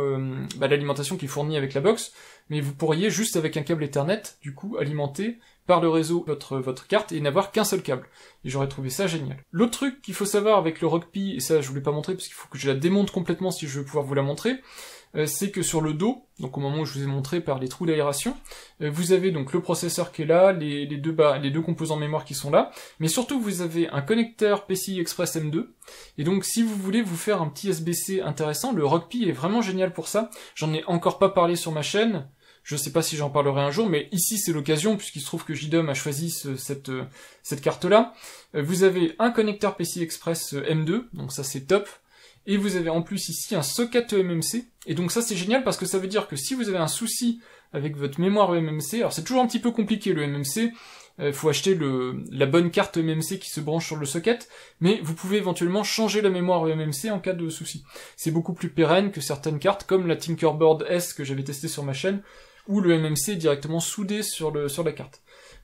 l'alimentation qui est fournie avec la box, mais vous pourriez juste avec un câble Ethernet, du coup, alimenter par le réseau votre carte et n'avoir qu'un seul câble. Et j'aurais trouvé ça génial. L'autre truc qu'il faut savoir avec le Rockpi, et ça je voulais pas montrer parce qu'il faut que je la démonte complètement si je veux pouvoir vous la montrer, c'est que sur le dos, donc au moment où je vous ai montré par les trous d'aération, vous avez donc le processeur qui est là, les deux composants mémoire qui sont là, mais surtout vous avez un connecteur PCI Express M2, et donc si vous voulez vous faire un petit SBC intéressant, le Rockpi est vraiment génial pour ça. J'en ai encore pas parlé sur ma chaîne, je sais pas si j'en parlerai un jour, mais ici c'est l'occasion, puisqu'il se trouve que JDOM a choisi cette carte-là. Vous avez un connecteur PCI Express M2, donc ça c'est top, et vous avez en plus ici un socket eMMC, et donc ça c'est génial parce que ça veut dire que si vous avez un souci avec votre mémoire eMMC, alors c'est toujours un petit peu compliqué le eMMC, faut acheter la bonne carte eMMC qui se branche sur le socket, mais vous pouvez éventuellement changer la mémoire eMMC en cas de souci. C'est beaucoup plus pérenne que certaines cartes comme la Tinkerboard S que j'avais testé sur ma chaîne, où le MMC est directement soudé sur la carte.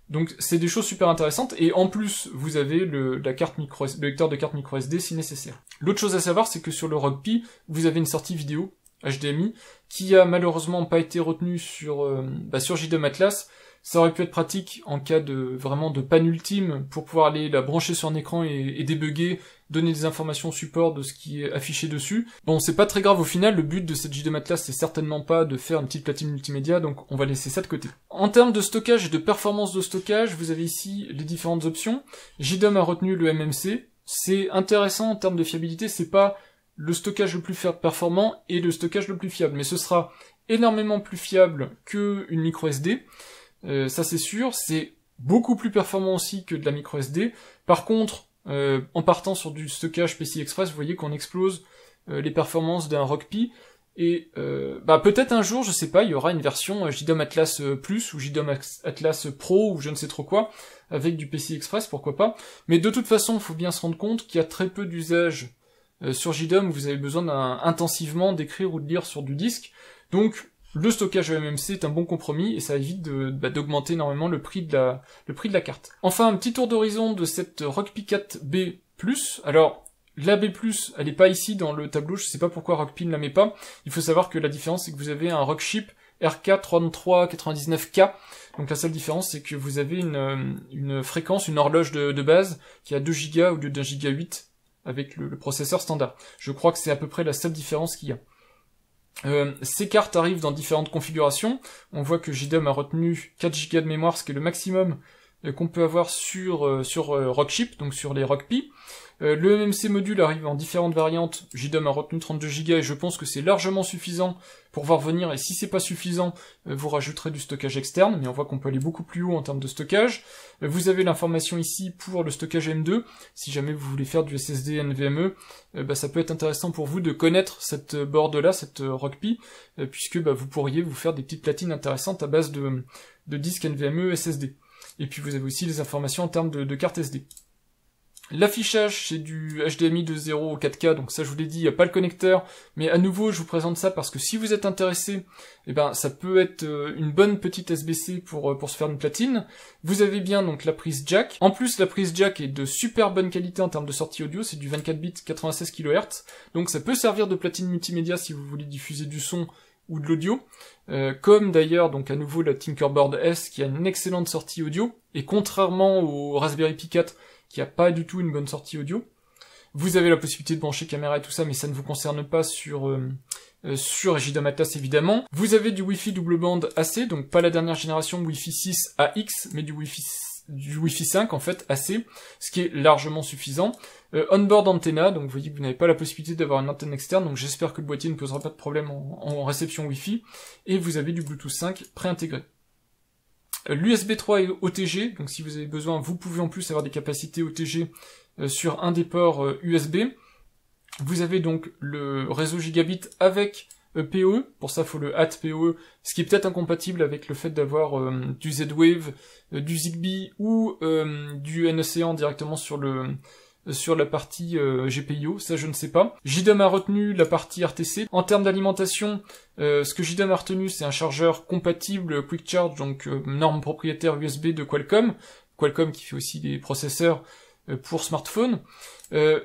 Donc c'est des choses super intéressantes, et en plus vous avez le lecteur de carte microSD si nécessaire. L'autre chose à savoir, c'est que sur le Rockpi, vous avez une sortie vidéo HDMI qui a malheureusement pas été retenue sur JDOM Atlas. Ça aurait pu être pratique en cas de panne ultime pour pouvoir aller la brancher sur un écran et débugger, donner des informations au support de ce qui est affiché dessus. Bon, c'est pas très grave au final, le but de cette JDOM Atlas c'est certainement pas de faire une petite platine multimédia, donc on va laisser ça de côté. En termes de stockage et de performance de stockage, vous avez ici les différentes options. JDOM a retenu le MMC, c'est intéressant en termes de fiabilité, c'est pas le stockage le plus performant et le stockage le plus fiable, mais ce sera énormément plus fiable qu'une microSD. Ça c'est sûr, c'est beaucoup plus performant aussi que de la microSD. Par contre, en partant sur du stockage PCI Express, vous voyez qu'on explose les performances d'un Rockpi, et peut-être un jour, je sais pas, il y aura une version JDOM Atlas Plus ou JDOM Atlas Pro ou je ne sais trop quoi, avec du PCI Express, pourquoi pas. Mais de toute façon, il faut bien se rendre compte qu'il y a très peu d'usage sur JDOM où vous avez besoin intensivement d'écrire ou de lire sur du disque. Donc le stockage eMMC est un bon compromis et ça évite d'augmenter énormément le prix de la carte. Enfin, un petit tour d'horizon de cette Rockpi 4B+. Alors, la B+, elle est pas ici dans le tableau, je sais pas pourquoi Rockpi ne la met pas. Il faut savoir que la différence, c'est que vous avez un Rockchip RK3399K. Donc la seule différence, c'est que vous avez une fréquence, une horloge de base qui a 2 Go au lieu d'un Giga 8 avec le processeur standard. Je crois que c'est à peu près la seule différence qu'il y a. Ces cartes arrivent dans différentes configurations. On voit que JDOM a retenu 4 Go de mémoire, ce qui est le maximum qu'on peut avoir sur Rockchip, donc sur les Rockpi. Le MMC module arrive en différentes variantes, JDOM a retenu 32 Go et je pense que c'est largement suffisant pour voir venir, et si c'est pas suffisant, vous rajouterez du stockage externe, mais on voit qu'on peut aller beaucoup plus haut en termes de stockage. Vous avez l'information ici pour le stockage M2, si jamais vous voulez faire du SSD NVMe, ça peut être intéressant pour vous de connaître cette board-là, cette Rockpi, puisque vous pourriez vous faire des petites platines intéressantes à base de disques NVMe SSD. Et puis vous avez aussi les informations en termes de carte SD. L'affichage, c'est du HDMI 2.0 au 4K, donc ça je vous l'ai dit, il n'y a pas le connecteur, mais à nouveau je vous présente ça parce que si vous êtes intéressé, ça peut être une bonne petite SBC pour se faire une platine. Vous avez bien donc la prise jack. En plus la prise jack est de super bonne qualité en termes de sortie audio, c'est du 24 bits 96 kHz, donc ça peut servir de platine multimédia si vous voulez diffuser du son ou de l'audio, comme d'ailleurs donc à nouveau la Tinkerboard S qui a une excellente sortie audio, et contrairement au Raspberry Pi 4 qui a pas du tout une bonne sortie audio, vous avez la possibilité de brancher caméra et tout ça, mais ça ne vous concerne pas sur JDOM Atlas évidemment. Vous avez du Wi-Fi double bande AC, donc pas la dernière génération Wi-Fi 6 AX, mais du Wi-Fi 5 en fait AC, ce qui est largement suffisant. On-board antenna, donc vous voyez que vous n'avez pas la possibilité d'avoir une antenne externe, donc j'espère que le boîtier ne posera pas de problème en réception Wi-Fi, et vous avez du Bluetooth 5 préintégré. L'USB 3 est OTG, donc si vous avez besoin, vous pouvez en plus avoir des capacités OTG sur un des ports USB. Vous avez donc le réseau gigabit avec PoE, pour ça il faut le PoE, ce qui est peut-être incompatible avec le fait d'avoir du Z-Wave, du Zigbee ou du NEC directement sur la partie GPIO, ça je ne sais pas. JDOM a retenu la partie RTC. En termes d'alimentation, ce que JDOM a retenu, c'est un chargeur compatible Quick Charge, donc norme propriétaire USB de Qualcomm. Qualcomm qui fait aussi des processeurs pour smartphone.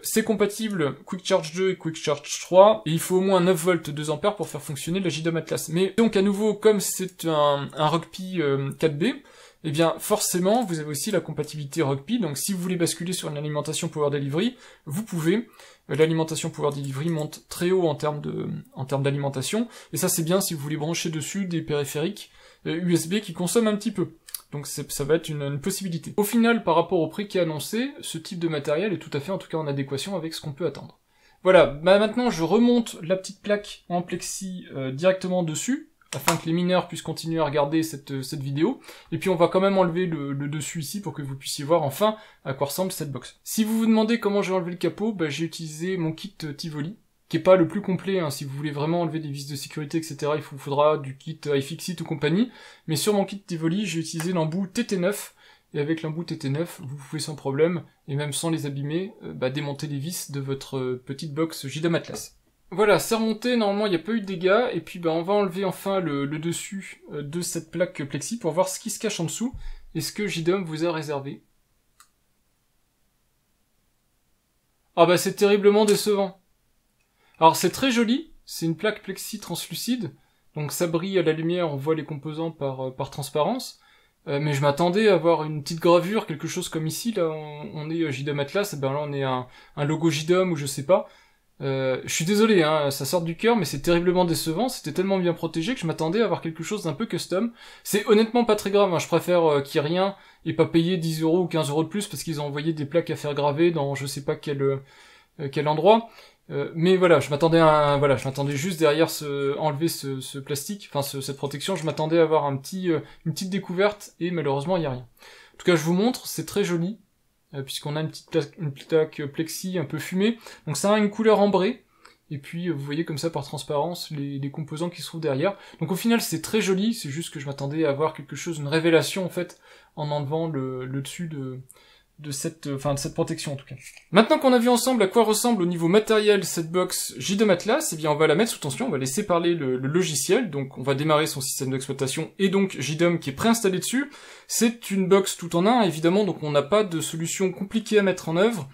C'est compatible Quick Charge 2 et Quick Charge 3, et il faut au moins 9 volts 2 ampères pour faire fonctionner la JDOM Atlas. Mais donc à nouveau, comme c'est un Rockpi 4B, eh bien forcément vous avez aussi la compatibilité Rockpi, donc si vous voulez basculer sur une alimentation Power Delivery, vous pouvez. L'alimentation Power Delivery monte très haut en termes d'alimentation, et ça c'est bien si vous voulez brancher dessus des périphériques USB qui consomment un petit peu. Donc ça va être une possibilité. Au final, par rapport au prix qui est annoncé, ce type de matériel est tout à fait en tout cas en adéquation avec ce qu'on peut attendre. Voilà, maintenant je remonte la petite plaque en plexi directement dessus, afin que les mineurs puissent continuer à regarder cette vidéo, et puis on va quand même enlever le dessus ici pour que vous puissiez voir enfin à quoi ressemble cette box. Si vous vous demandez comment j'ai enlevé le capot, j'ai utilisé mon kit Tivoli, qui est pas le plus complet, si vous voulez vraiment enlever des vis de sécurité, etc., il vous faudra du kit iFixit ou compagnie, mais sur mon kit Tivoli, j'ai utilisé l'embout TT9, et avec l'embout TT9, vous pouvez sans problème, et même sans les abîmer, démonter les vis de votre petite box JDOM Atlas. Voilà, c'est remonté, normalement il n'y a pas eu de dégâts, et puis on va enlever enfin le dessus de cette plaque plexi pour voir ce qui se cache en dessous, et ce que JDOM vous a réservé. Ah c'est terriblement décevant. Alors c'est très joli, c'est une plaque plexi translucide, donc ça brille à la lumière, on voit les composants par transparence, mais je m'attendais à avoir une petite gravure, quelque chose comme ici, là on est JDOM Atlas, là on est un logo JDOM ou je sais pas. Je suis désolé, ça sort du cœur, mais c'est terriblement décevant, c'était tellement bien protégé que je m'attendais à avoir quelque chose d'un peu custom. C'est honnêtement pas très grave, je préfère qu'il y ait rien et pas payer 10 € ou 15 € de plus parce qu'ils ont envoyé des plaques à faire graver dans je sais pas quel endroit. Mais voilà, je m'attendais juste derrière enlever ce plastique, cette protection, je m'attendais à avoir une petite découverte et malheureusement il y a rien. En tout cas, je vous montre, c'est très joli. Puisqu'on a une plaque plexi un peu fumée, donc ça a une couleur ambrée, et puis vous voyez comme ça par transparence les composants qui se trouvent derrière. Donc au final c'est très joli, c'est juste que je m'attendais à avoir quelque chose, une révélation en fait, en enlevant le dessus de cette protection en tout cas. Maintenant qu'on a vu ensemble à quoi ressemble au niveau matériel cette box JDOM Atlas, eh bien on va la mettre sous tension, on va laisser parler le logiciel, donc on va démarrer son système d'exploitation et donc JDOM qui est préinstallé dessus. C'est une box tout en un évidemment, donc on n'a pas de solution compliquée à mettre en œuvre,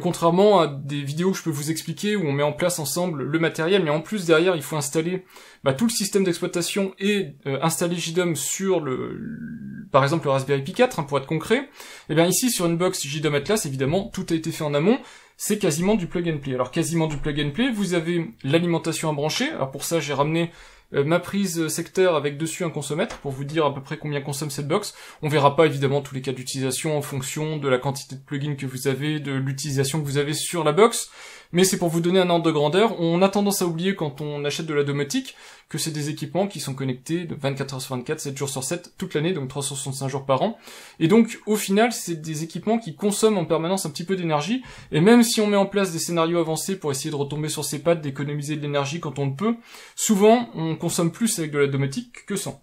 contrairement à des vidéos que je peux vous expliquer où on met en place ensemble le matériel, mais en plus derrière il faut installer tout le système d'exploitation et installer JDOM sur par exemple le Raspberry Pi 4 pour être concret. Et bien ici sur une box JDOM Atlas évidemment tout a été fait en amont, c'est quasiment du plug and play. Alors quasiment du plug and play, vous avez l'alimentation à brancher, alors pour ça j'ai ramené ma prise secteur avec dessus un consommètre pour vous dire à peu près combien consomme cette box. On verra pas évidemment tous les cas d'utilisation en fonction de la quantité de plugins que vous avez, de l'utilisation que vous avez sur la box, mais c'est pour vous donner un ordre de grandeur. On a tendance à oublier quand on achète de la domotique que c'est des équipements qui sont connectés de 24 heures sur 24, 7 jours sur 7, toute l'année, donc 365 jours par an. Et donc, au final, c'est des équipements qui consomment en permanence un petit peu d'énergie, et même si on met en place des scénarios avancés pour essayer de retomber sur ses pattes, d'économiser de l'énergie quand on le peut, souvent, on consomme plus avec de la domotique que sans.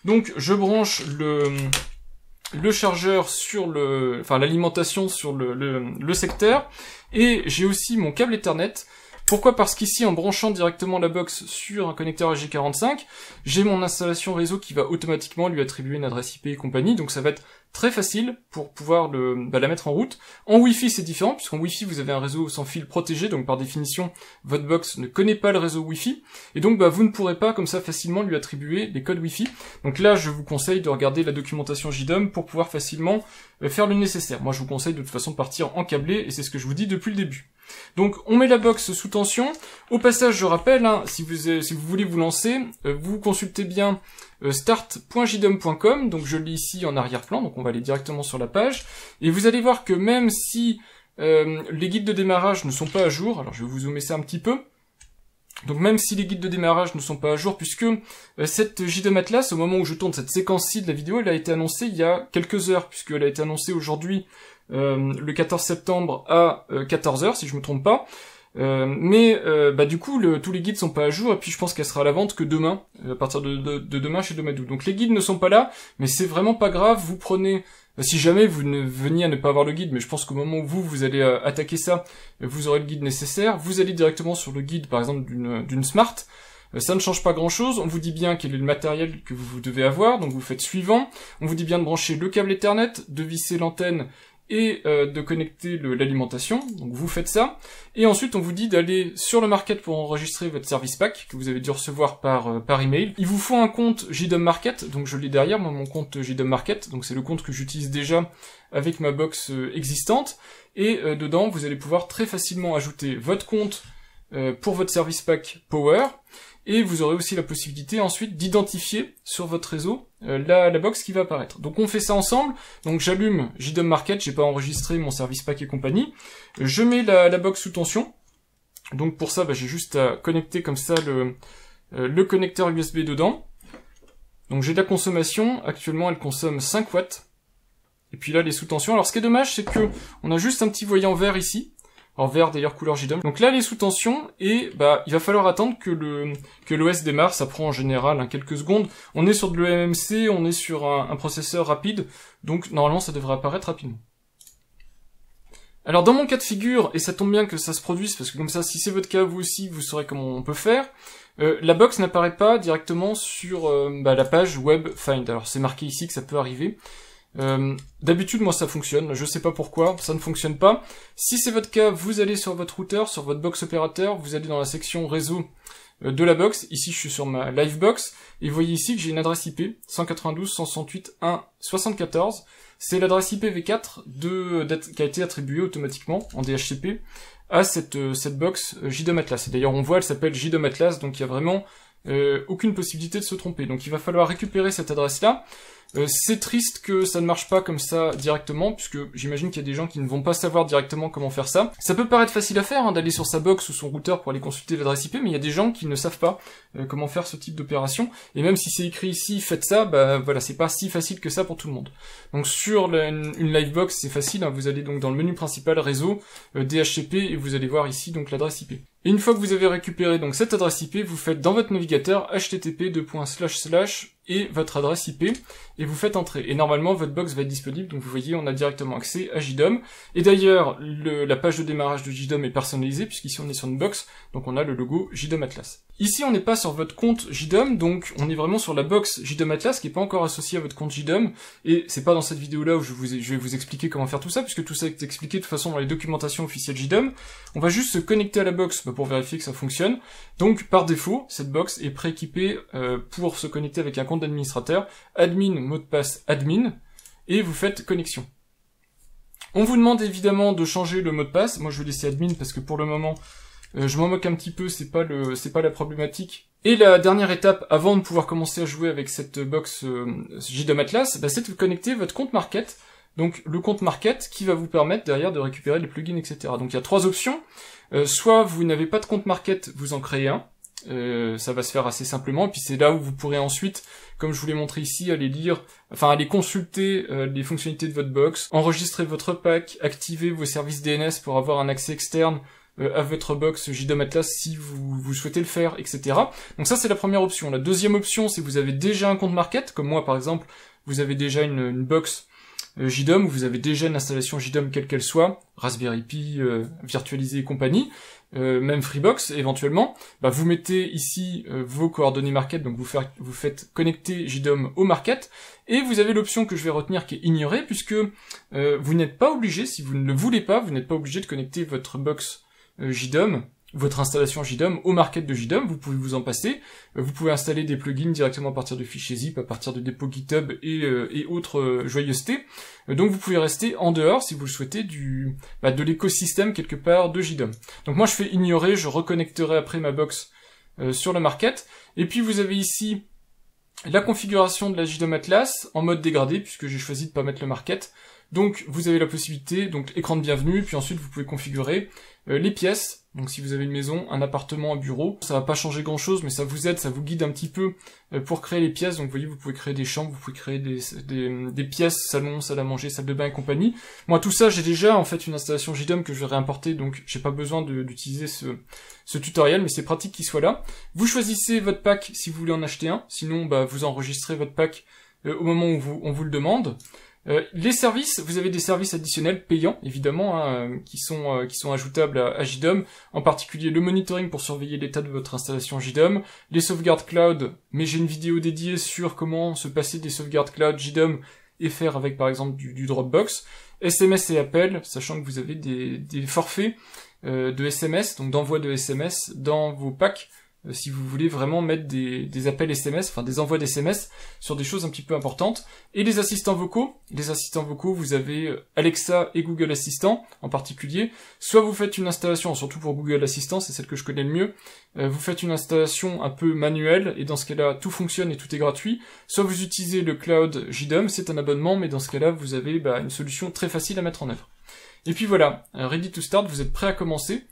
Donc, je branche le chargeur sur l'alimentation sur le secteur, et j'ai aussi mon câble Ethernet. Pourquoi? Parce qu'ici, en branchant directement la box sur un connecteur AG45, j'ai mon installation réseau qui va automatiquement lui attribuer une adresse IP et compagnie, donc ça va être très facile pour pouvoir la mettre en route. En Wi-Fi, c'est différent, puisqu'en Wi-Fi, vous avez un réseau sans fil protégé, donc par définition, votre box ne connaît pas le réseau Wi-Fi, et donc vous ne pourrez pas comme ça facilement lui attribuer les codes Wi-Fi. Donc là, je vous conseille de regarder la documentation JDOM pour pouvoir facilement faire le nécessaire. Moi, je vous conseille de toute façon de partir en câblé, et c'est ce que je vous dis depuis le début. Donc on met la box sous tension. Au passage, je rappelle, si vous voulez vous lancer, vous consultez bien start.jdom.com, donc je le lis ici en arrière-plan, donc on va aller directement sur la page, et vous allez voir que même si les guides de démarrage ne sont pas à jour, alors je vais vous zoomer ça un petit peu, donc même si les guides de démarrage ne sont pas à jour, puisque cette JDOM Atlas, au moment où je tourne cette séquence-ci de la vidéo, elle a été annoncée il y a quelques heures, puisqu'elle a été annoncée aujourd'hui, le 14 septembre à 14h, si je me trompe pas. Du coup, tous les guides sont pas à jour, et puis je pense qu'elle sera à la vente que demain, à partir de demain chez Domadou. Donc les guides ne sont pas là, mais c'est vraiment pas grave, vous prenez... Si jamais vous veniez à ne pas avoir le guide, mais je pense qu'au moment où vous allez attaquer ça, vous aurez le guide nécessaire, vous allez directement sur le guide, par exemple, d'une Smart. Ça ne change pas grand chose, on vous dit bien quel est le matériel que vous devez avoir, donc vous faites suivant, on vous dit bien de brancher le câble Ethernet, de visser l'antenne, et de connecter l'alimentation, donc vous faites ça, et ensuite on vous dit d'aller sur le market pour enregistrer votre service pack, que vous avez dû recevoir par email. Il vous faut un compte JDOM Market, donc je l'ai derrière, moi mon compte JDOM Market, donc c'est le compte que j'utilise déjà avec ma box existante, et dedans vous allez pouvoir très facilement ajouter votre compte pour votre service pack Power, et vous aurez aussi la possibilité ensuite d'identifier sur votre réseau la box qui va apparaître. Donc on fait ça ensemble, donc j'allume JDOM Market, j'ai pas enregistré mon service pack et compagnie, je mets la box sous tension, donc pour ça j'ai juste à connecter comme ça le connecteur USB dedans, donc j'ai de la consommation, actuellement elle consomme 5 watts, et puis là les sous tension. Alors ce qui est dommage c'est que on a juste un petit voyant vert ici, en vert d'ailleurs couleur JDOM. Donc là les sous tension, et il va falloir attendre que l'OS démarre, ça prend en général quelques secondes. On est sur de l'EMMC, on est sur un processeur rapide, donc normalement ça devrait apparaître rapidement. Alors dans mon cas de figure, et ça tombe bien que ça se produise, parce que comme ça si c'est votre cas vous aussi, vous saurez comment on peut faire, la box n'apparaît pas directement sur la page Web Find. Alors c'est marqué ici que ça peut arriver. D'habitude moi ça fonctionne, je sais pas pourquoi ça ne fonctionne pas. Si c'est votre cas, vous allez sur votre routeur, sur votre box opérateur, vous allez dans la section réseau de la box, ici je suis sur ma Livebox, et vous voyez ici que j'ai une adresse IP 192.168.1.74, c'est l'adresse IPv4 qui a été attribuée automatiquement en DHCP à cette box JDOM Atlas. Et d'ailleurs on voit elle s'appelle JDOM Atlas, donc il y a vraiment aucune possibilité de se tromper. Donc il va falloir récupérer cette adresse-là. C'est triste que ça ne marche pas comme ça directement, puisque j'imagine qu'il y a des gens qui ne vont pas savoir directement comment faire ça. Ça peut paraître facile à faire, d'aller sur sa box ou son routeur pour aller consulter l'adresse IP, mais il y a des gens qui ne savent pas comment faire ce type d'opération. Et même si c'est écrit ici, faites ça, voilà, c'est pas si facile que ça pour tout le monde. Donc sur une Livebox, c'est facile, vous allez donc dans le menu principal, réseau, DHCP, et vous allez voir ici donc l'adresse IP. Et une fois que vous avez récupéré donc cette adresse IP, vous faites dans votre navigateur http et votre adresse IP, et vous faites entrer. Et normalement, votre box va être disponible, donc vous voyez, on a directement accès à JDOM. Et d'ailleurs, la page de démarrage de JDOM est personnalisée, puisqu'ici on est sur une box, donc on a le logo JDOM Atlas. Ici, on n'est pas sur votre compte JDOM, donc on est vraiment sur la box JDOM Atlas, qui n'est pas encore associée à votre compte JDOM, et c'est pas dans cette vidéo-là où je vais vous expliquer comment faire tout ça, puisque tout ça est expliqué de toute façon dans les documentations officielles JDOM. On va juste se connecter à la box pour vérifier que ça fonctionne. Donc, par défaut, cette box est prééquipée pour se connecter avec un compte d'administrateur, admin, mot de passe admin, et vous faites connexion. On vous demande évidemment de changer le mot de passe. Moi, je vais laisser admin parce que pour le moment, je m'en moque un petit peu, c'est pas la problématique. Et la dernière étape, avant de pouvoir commencer à jouer avec cette box JDOM Atlas, bah, c'est de connecter votre compte Market. Donc le compte Market qui va vous permettre derrière de récupérer les plugins, etc. Donc il y a trois options. Soit vous n'avez pas de compte Market, vous en créez un. Ça va se faire assez simplement. Et puis c'est là où vous pourrez ensuite, comme je vous l'ai montré ici, aller consulter les fonctionnalités de votre box, enregistrer votre pack, activer vos services DNS pour avoir un accès externe à votre box JDOM Atlas si vous souhaitez le faire, etc. Donc ça c'est la première option. La deuxième option, c'est que vous avez déjà un compte Market, comme moi par exemple, vous avez déjà une box JDOM, où vous avez déjà une installation JDOM quelle qu'elle soit, Raspberry Pi, virtualisée et compagnie, même Freebox éventuellement, bah vous mettez ici vos coordonnées Market, donc vous faites connecter JDOM au Market, et vous avez l'option que je vais retenir qui est ignorée, puisque vous n'êtes pas obligé, si vous ne le voulez pas, vous n'êtes pas obligé de connecter votre box JDOM, votre installation JDOM au Market de JDOM, vous pouvez vous en passer, vous pouvez installer des plugins directement à partir de fichiers zip, à partir de dépôts GitHub et autres joyeusetés, donc vous pouvez rester en dehors, si vous le souhaitez, de l'écosystème quelque part de JDOM. Donc moi je fais ignorer, je reconnecterai après ma box sur le Market, et puis vous avez ici la configuration de la JDOM Atlas en mode dégradé, puisque j'ai choisi de pas mettre le Market. Donc vous avez la possibilité, donc écran de bienvenue, puis ensuite vous pouvez configurer les pièces. Donc si vous avez une maison, un appartement, un bureau, ça va pas changer grand chose, mais ça vous aide, ça vous guide un petit peu pour créer les pièces. Donc vous voyez, vous pouvez créer des chambres, vous pouvez créer des pièces, salon, salle à manger, salle de bain et compagnie. Moi tout ça, j'ai déjà en fait une installation JDOM que je vais réimporter, donc j'ai pas besoin d'utiliser ce tutoriel, mais c'est pratique qu'il soit là. Vous choisissez votre pack si vous voulez en acheter un, sinon bah, vous enregistrez votre pack au moment où on vous le demande. Les services, vous avez des services additionnels payants, évidemment, hein, qui sont ajoutables à JDOM, en particulier le monitoring pour surveiller l'état de votre installation JDOM, les sauvegardes cloud, mais j'ai une vidéo dédiée sur comment se passer des sauvegardes cloud JDOM et faire avec par exemple du Dropbox, SMS et appels, sachant que vous avez des forfaits de SMS, donc d'envoi de SMS dans vos packs, si vous voulez vraiment mettre des appels SMS, enfin des envois d'SMS sur des choses un petit peu importantes. Et les assistants vocaux, vous avez Alexa et Google Assistant en particulier. Soit vous faites une installation, surtout pour Google Assistant, c'est celle que je connais le mieux, vous faites une installation un peu manuelle, et dans ce cas-là, tout fonctionne et tout est gratuit. Soit vous utilisez le cloud JDOM, c'est un abonnement, mais dans ce cas-là, vous avez une solution très facile à mettre en œuvre. Et puis voilà, ready to start, vous êtes prêt à commencer.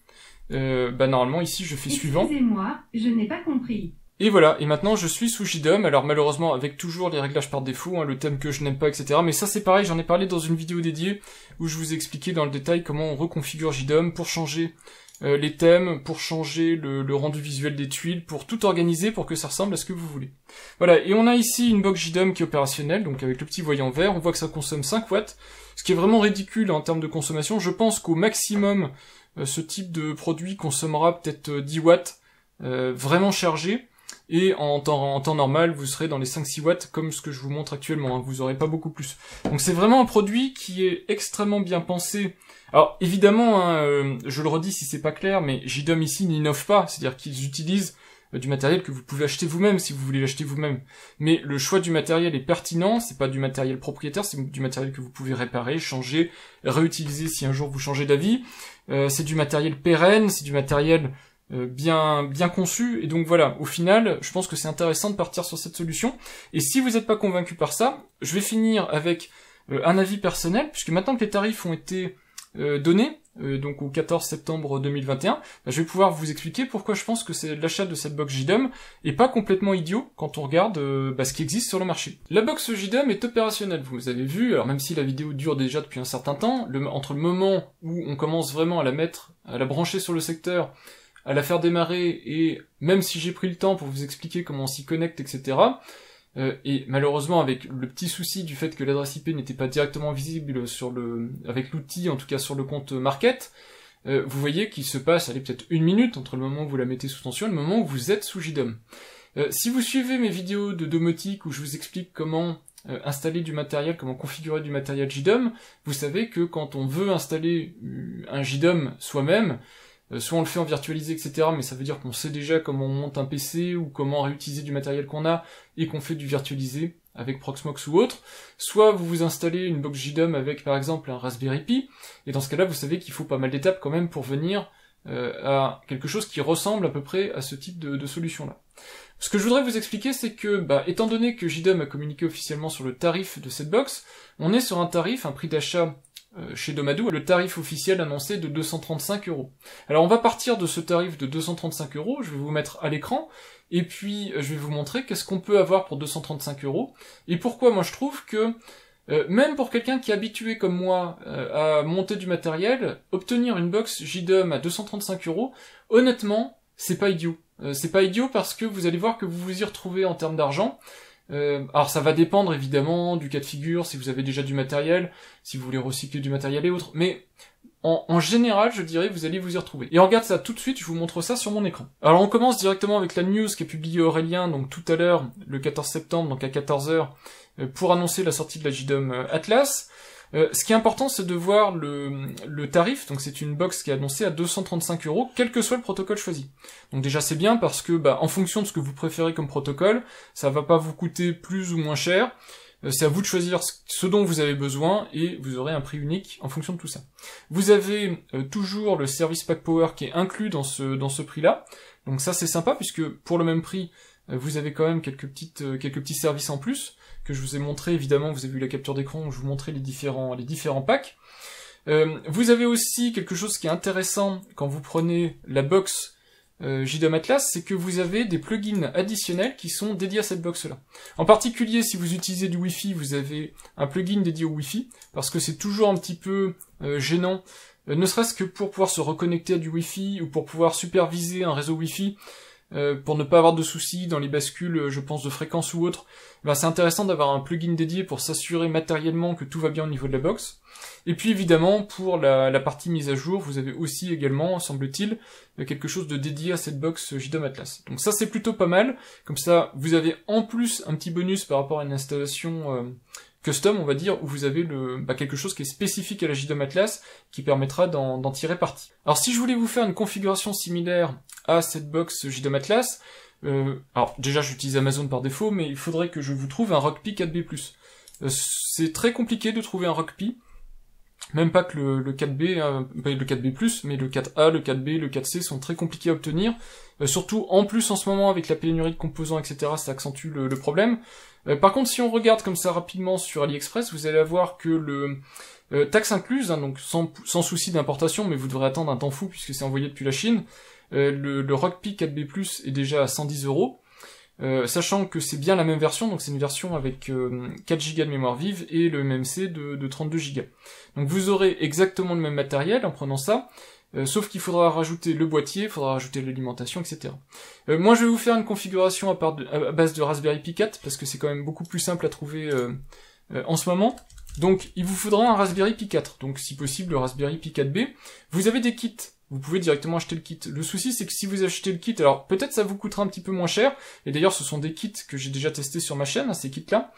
Normalement ici je fais suivant. Excusez-moi, je n'ai pas compris. Et voilà, et maintenant je suis sous JDOM, alors malheureusement avec toujours les réglages par défaut, hein, le thème que je n'aime pas, etc. Mais ça c'est pareil, j'en ai parlé dans une vidéo dédiée où je vous ai expliqué dans le détail comment on reconfigure JDOM pour changer les thèmes, pour changer le rendu visuel des tuiles, pour tout organiser pour que ça ressemble à ce que vous voulez. Voilà, et on a ici une box JDOM qui est opérationnelle, donc avec le petit voyant vert, on voit que ça consomme 5 watts, ce qui est vraiment ridicule en termes de consommation. Je pense qu'au maximum, ce type de produit consommera peut-être 10 watts vraiment chargé, et en temps normal vous serez dans les 5-6 watts comme ce que je vous montre actuellement, hein, vous aurez pas beaucoup plus. Donc c'est vraiment un produit qui est extrêmement bien pensé. Alors évidemment, hein, je le redis si c'est pas clair, mais JDOM ici n'innove pas, c'est-à-dire qu'ils utilisent du matériel que vous pouvez acheter vous-même si vous voulez l'acheter vous-même. Mais le choix du matériel est pertinent, c'est pas du matériel propriétaire, c'est du matériel que vous pouvez réparer, changer, réutiliser si un jour vous changez d'avis. C'est du matériel pérenne, c'est du matériel bien conçu, et donc voilà, au final, je pense que c'est intéressant de partir sur cette solution. Et si vous n'êtes pas convaincu par ça, je vais finir avec un avis personnel, puisque maintenant que les tarifs ont été donnés, donc au 14 septembre 2021, je vais pouvoir vous expliquer pourquoi je pense que l'achat de cette box JDOM est pas complètement idiot quand on regarde ce qui existe sur le marché. La box JDOM est opérationnelle, vous avez vu, alors même si la vidéo dure déjà depuis un certain temps, entre le moment où on commence vraiment à la brancher sur le secteur, à la faire démarrer, et même si j'ai pris le temps pour vous expliquer comment on s'y connecte, etc., et malheureusement avec le petit souci du fait que l'adresse IP n'était pas directement visible avec l'outil, en tout cas sur le compte Market, vous voyez qu'il se passe, peut-être 1 minute entre le moment où vous la mettez sous tension et le moment où vous êtes sous JDOM. Si vous suivez mes vidéos de domotique où je vous explique comment installer du matériel, comment configurer du matériel JDOM, vous savez que quand on veut installer un JDOM soi-même, soit on le fait en virtualisé, etc., mais ça veut dire qu'on sait déjà comment on monte un PC, ou comment réutiliser du matériel qu'on a, et qu'on fait du virtualisé avec Proxmox ou autre, soit vous installez une box JDOM avec par exemple un Raspberry Pi, et dans ce cas-là vous savez qu'il faut pas mal d'étapes quand même pour venir à quelque chose qui ressemble à peu près à ce type de solution-là. Ce que je voudrais vous expliquer, c'est que, étant donné que JDOM a communiqué officiellement sur le tarif de cette box, on est sur un tarif, un prix d'achat chez Domadou, le tarif officiel annoncé de 235 €. Alors on va partir de ce tarif de 235 €, je vais vous mettre à l'écran, et puis je vais vous montrer qu'est-ce qu'on peut avoir pour 235 €, et pourquoi moi je trouve que, même pour quelqu'un qui est habitué comme moi à monter du matériel, obtenir une box JDOM à 235 €, honnêtement, c'est pas idiot. C'est pas idiot parce que vous allez voir que vous vous y retrouvez en termes d'argent. Alors ça va dépendre évidemment du cas de figure, si vous avez déjà du matériel, si vous voulez recycler du matériel et autres, mais en général, je dirais, vous allez vous y retrouver. Et on regarde ça tout de suite, je vous montre ça sur mon écran. Alors on commence directement avec la news qui est publiée Aurélien, donc tout à l'heure, le 14 septembre, donc à 14 h, pour annoncer la sortie de la JDOM Atlas. Ce qui est important, c'est de voir le tarif, donc c'est une box qui est annoncée à 235 €, quel que soit le protocole choisi. Donc déjà c'est bien parce que, en fonction de ce que vous préférez comme protocole, ça va pas vous coûter plus ou moins cher, c'est à vous de choisir ce dont vous avez besoin, et vous aurez un prix unique en fonction de tout ça. Vous avez toujours le Service Pack Power qui est inclus dans ce prix-là, donc ça c'est sympa, puisque pour le même prix, vous avez quand même quelques petits services en plus, que je vous ai montré, évidemment, vous avez vu la capture d'écran où je vous montrais les différents packs. Vous avez aussi quelque chose qui est intéressant quand vous prenez la box JDOM Atlas, c'est que vous avez des plugins additionnels qui sont dédiés à cette box-là. En particulier, si vous utilisez du Wi-Fi, vous avez un plugin dédié au Wi-Fi, parce que c'est toujours un petit peu gênant, ne serait-ce que pour pouvoir se reconnecter à du Wi-Fi, ou pour pouvoir superviser un réseau Wi-Fi, pour ne pas avoir de soucis dans les bascules, je pense, de fréquence ou autre. C'est intéressant d'avoir un plugin dédié pour s'assurer matériellement que tout va bien au niveau de la box. Et puis évidemment, pour la partie mise à jour, vous avez aussi également, semble-t-il, quelque chose de dédié à cette box JDOM Atlas. Donc ça c'est plutôt pas mal, comme ça vous avez en plus un petit bonus par rapport à une installation custom, on va dire, où vous avez quelque chose qui est spécifique à la JDOM Atlas, qui permettra d'en tirer parti. Alors si je voulais vous faire une configuration similaire à cette box JDOM Atlas, alors déjà j'utilise Amazon par défaut, mais il faudrait que je vous trouve un Rockpi 4B+. C'est très compliqué de trouver un Rockpi, même pas que le 4B, le 4B+, mais le 4A, le 4B, le 4C sont très compliqués à obtenir, surtout en plus en ce moment avec la pénurie de composants, etc., ça accentue le problème. Par contre, si on regarde comme ça rapidement sur AliExpress, vous allez voir que le taxe incluse, donc sans souci d'importation, mais vous devrez attendre un temps fou puisque c'est envoyé depuis la Chine, le Rockpi 4B+, est déjà à 110 €, sachant que c'est bien la même version, donc c'est une version avec 4 Go de mémoire vive et le MMC de 32 Go. Donc vous aurez exactement le même matériel en prenant ça, sauf qu'il faudra rajouter le boîtier, il faudra rajouter l'alimentation, etc. Moi je vais vous faire une configuration à base de Raspberry Pi 4, parce que c'est quand même beaucoup plus simple à trouver en ce moment. Donc il vous faudra un Raspberry Pi 4, donc si possible le Raspberry Pi 4B. Vous avez des kits, vous pouvez directement acheter le kit. Le souci c'est que si vous achetez le kit, alors peut-être ça vous coûtera un petit peu moins cher, et d'ailleurs ce sont des kits que j'ai déjà testés sur ma chaîne, ces kits-là.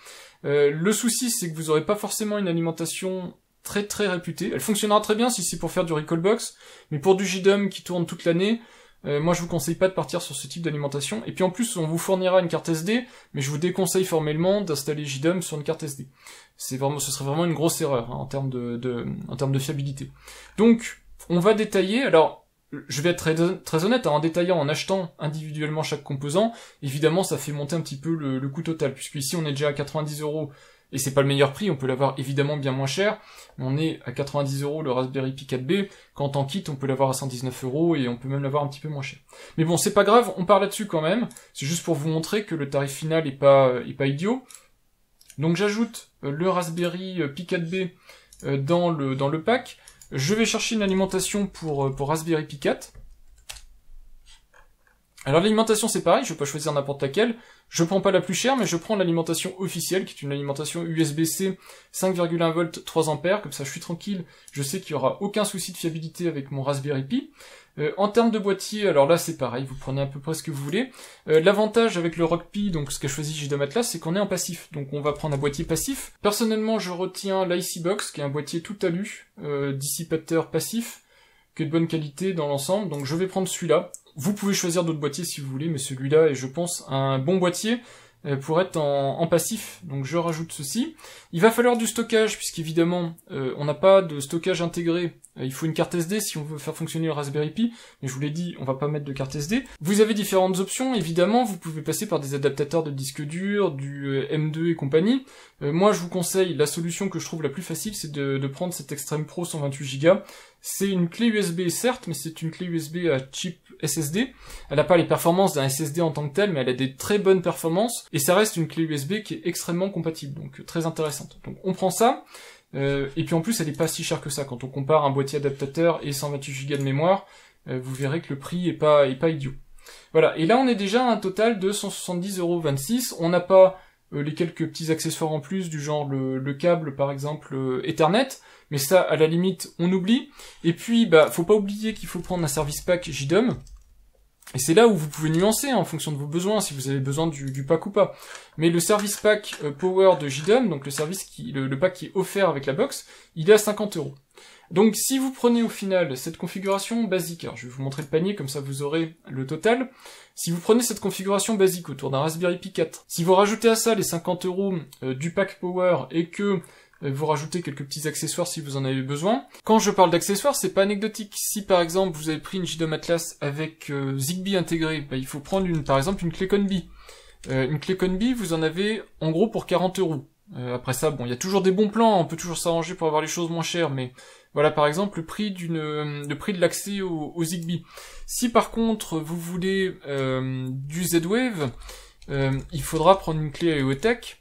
Le souci c'est que vous n'aurez pas forcément une alimentation très très réputée. Elle fonctionnera très bien si c'est pour faire du Recalbox, mais pour du JDOM qui tourne toute l'année, moi je vous conseille pas de partir sur ce type d'alimentation. Et puis en plus on vous fournira une carte SD, mais je vous déconseille formellement d'installer JDOM sur une carte SD. Ce serait vraiment une grosse erreur en termes de fiabilité. Donc on va détailler. Alors je vais être très honnête, en détaillant, en achetant individuellement chaque composant, évidemment ça fait monter un petit peu le coût total, puisque ici on est déjà à 90 €. Et c'est pas le meilleur prix, on peut l'avoir évidemment bien moins cher, mais on est à 90 € le Raspberry Pi 4B, quand en kit on peut l'avoir à 119 € et on peut même l'avoir un petit peu moins cher. Mais bon, c'est pas grave, on part là-dessus quand même, c'est juste pour vous montrer que le tarif final est pas idiot. Donc j'ajoute le Raspberry Pi 4B dans le pack, je vais chercher une alimentation pour Raspberry Pi 4. Alors l'alimentation c'est pareil, je vais pas choisir n'importe laquelle, je prends pas la plus chère, mais je prends l'alimentation officielle, qui est une alimentation USB-C 5,1 volts 3 ampères, comme ça je suis tranquille, je sais qu'il y aura aucun souci de fiabilité avec mon Raspberry Pi. En termes de boîtier, alors là c'est pareil, vous prenez à peu près ce que vous voulez. L'avantage avec le Rockpi, donc ce qu'a choisi JDOM Atlas, c'est qu'on est en passif, donc on va prendre un boîtier passif. Personnellement je retiens l'IC-Box, qui est un boîtier tout alu, dissipateur passif, qui est de bonne qualité dans l'ensemble, donc je vais prendre celui-là. Vous pouvez choisir d'autres boîtiers si vous voulez, mais celui-là est, je pense, un bon boîtier. pour être en passif, donc je rajoute ceci. Il va falloir du stockage, puisqu'évidemment, on n'a pas de stockage intégré. Il faut une carte SD si on veut faire fonctionner le Raspberry Pi, mais je vous l'ai dit, on va pas mettre de carte SD. Vous avez différentes options, évidemment, vous pouvez passer par des adaptateurs de disque dur, du M2 et compagnie. Moi, je vous conseille, la solution que je trouve la plus facile, c'est de prendre cette Extreme Pro 128 Go. C'est une clé USB, certes, mais c'est une clé USB à chip SSD. Elle n'a pas les performances d'un SSD en tant que tel, mais elle a des très bonnes performances, et ça reste une clé USB qui est extrêmement compatible, donc très intéressante. Donc on prend ça, et puis en plus elle est pas si chère que ça. Quand on compare un boîtier adaptateur et 128 Go de mémoire, vous verrez que le prix est pas idiot. Voilà, et là on est déjà à un total de 170,26 €. On n'a pas les quelques petits accessoires en plus, du genre le câble par exemple Ethernet, mais ça à la limite on oublie. Et puis faut pas oublier qu'il faut prendre un service pack JDOM, et c'est là où vous pouvez nuancer en fonction de vos besoins, si vous avez besoin du pack ou pas. Mais le service pack Power de JDOM, donc le pack qui est offert avec la box, il est à 50 €. Donc si vous prenez au final cette configuration basique, alors je vais vous montrer le panier, comme ça vous aurez le total. Si vous prenez cette configuration basique autour d'un Raspberry Pi 4, si vous rajoutez à ça les 50 € du pack Power et que vous rajoutez quelques petits accessoires si vous en avez besoin. Quand je parle d'accessoires, c'est pas anecdotique. Si par exemple vous avez pris une JDOM Atlas avec Zigbee intégré, il faut prendre par exemple une clé Conbi. Une clé Conbi, vous en avez en gros pour 40 €. Après ça, bon, il y a toujours des bons plans, on peut toujours s'arranger pour avoir les choses moins chères, mais voilà par exemple le prix de l'accès au Zigbee. Si par contre vous voulez du Z-Wave, il faudra prendre une clé AEOTech.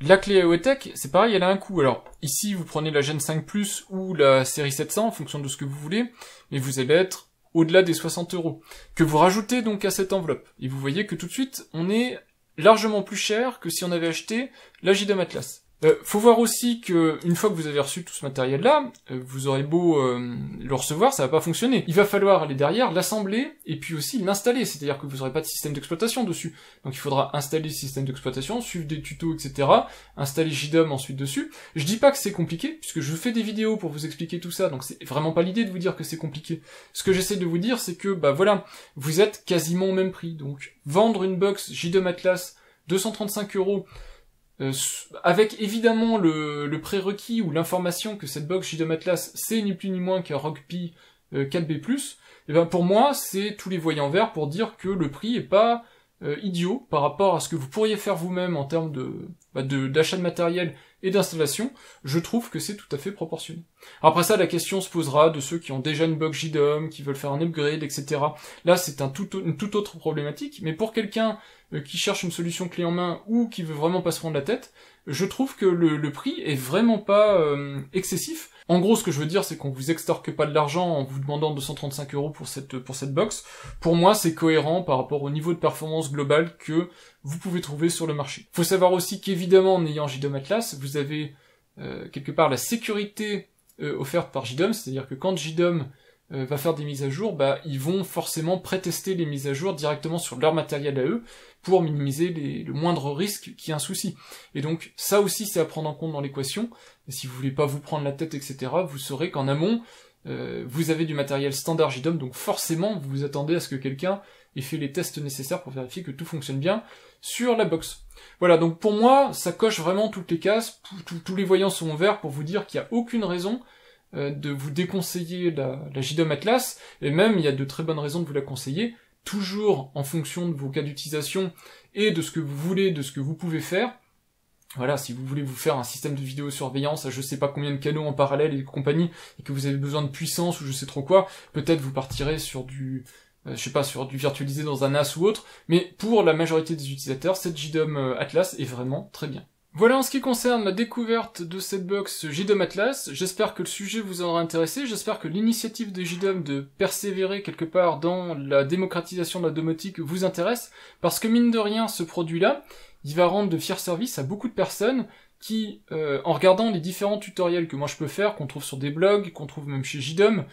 La clé AEOTech, c'est pareil, elle a un coût. Alors, ici, vous prenez la Gen 5 Plus ou la série 700, en fonction de ce que vous voulez, mais vous allez être au-delà des 60 €, que vous rajoutez donc à cette enveloppe. Et vous voyez que tout de suite, on est largement plus cher que si on avait acheté la JDOM Atlas. Faut voir aussi que une fois que vous avez reçu tout ce matériel-là, vous aurez beau le recevoir, ça va pas fonctionner. Il va falloir aller derrière, l'assembler, et puis aussi l'installer, c'est-à-dire que vous n'aurez pas de système d'exploitation dessus. Donc il faudra installer le système d'exploitation, suivre des tutos, etc., installer JDOM ensuite dessus. Je dis pas que c'est compliqué, puisque je fais des vidéos pour vous expliquer tout ça, donc c'est vraiment pas l'idée de vous dire que c'est compliqué. Ce que j'essaie de vous dire, c'est que, voilà, vous êtes quasiment au même prix. Donc vendre une box JDOM Atlas 235 €, avec évidemment le prérequis ou l'information que cette box JDOM Atlas c'est ni plus ni moins qu'un Rogue Pi 4B+, et pour moi c'est tous les voyants verts pour dire que le prix est pas idiot par rapport à ce que vous pourriez faire vous-même en termes d'achat de matériel et d'installation. Je trouve que c'est tout à fait proportionné. Après ça, la question se posera de ceux qui ont déjà une box JDOM, qui veulent faire un upgrade, etc. Là, c'est une toute autre problématique, mais pour quelqu'un qui cherche une solution clé en main ou qui veut vraiment pas se prendre la tête, je trouve que le prix est vraiment pas excessif. En gros, ce que je veux dire, c'est qu'on vous extorque pas de l'argent en vous demandant 235 € pour cette box. Pour moi, c'est cohérent par rapport au niveau de performance global que vous pouvez trouver sur le marché. Faut savoir aussi qu'évidemment, en ayant JDOM Atlas, vous avez quelque part la sécurité offerte par JDOM, c'est-à-dire que quand JDOM va faire des mises à jour, ils vont forcément pré-tester les mises à jour directement sur leur matériel à eux pour minimiser le moindre risque qu'il y ait un souci. Et donc ça aussi c'est à prendre en compte dans l'équation. Si vous voulez pas vous prendre la tête, etc., vous saurez qu'en amont, vous avez du matériel standard JDOM, donc forcément vous vous attendez à ce que quelqu'un ait fait les tests nécessaires pour vérifier que tout fonctionne bien sur la box. Voilà, donc pour moi, ça coche vraiment toutes les cases, tous les voyants sont verts pour vous dire qu'il n'y a aucune raison de vous déconseiller la JDOM Atlas, et même il y a de très bonnes raisons de vous la conseiller, toujours en fonction de vos cas d'utilisation et de ce que vous voulez, de ce que vous pouvez faire. Voilà, si vous voulez vous faire un système de vidéosurveillance à je sais pas combien de canaux en parallèle et compagnie, et que vous avez besoin de puissance ou je sais trop quoi, peut-être vous partirez sur du virtualisé dans un NAS ou autre, mais pour la majorité des utilisateurs, cette JDOM Atlas est vraiment très bien. Voilà en ce qui concerne la découverte de cette box JDOM Atlas, j'espère que le sujet vous aura intéressé, j'espère que l'initiative de JDOM de persévérer quelque part dans la démocratisation de la domotique vous intéresse, parce que mine de rien, ce produit-là, il va rendre de fiers services à beaucoup de personnes qui, en regardant les différents tutoriels que moi je peux faire, qu'on trouve sur des blogs, qu'on trouve même chez JDOM,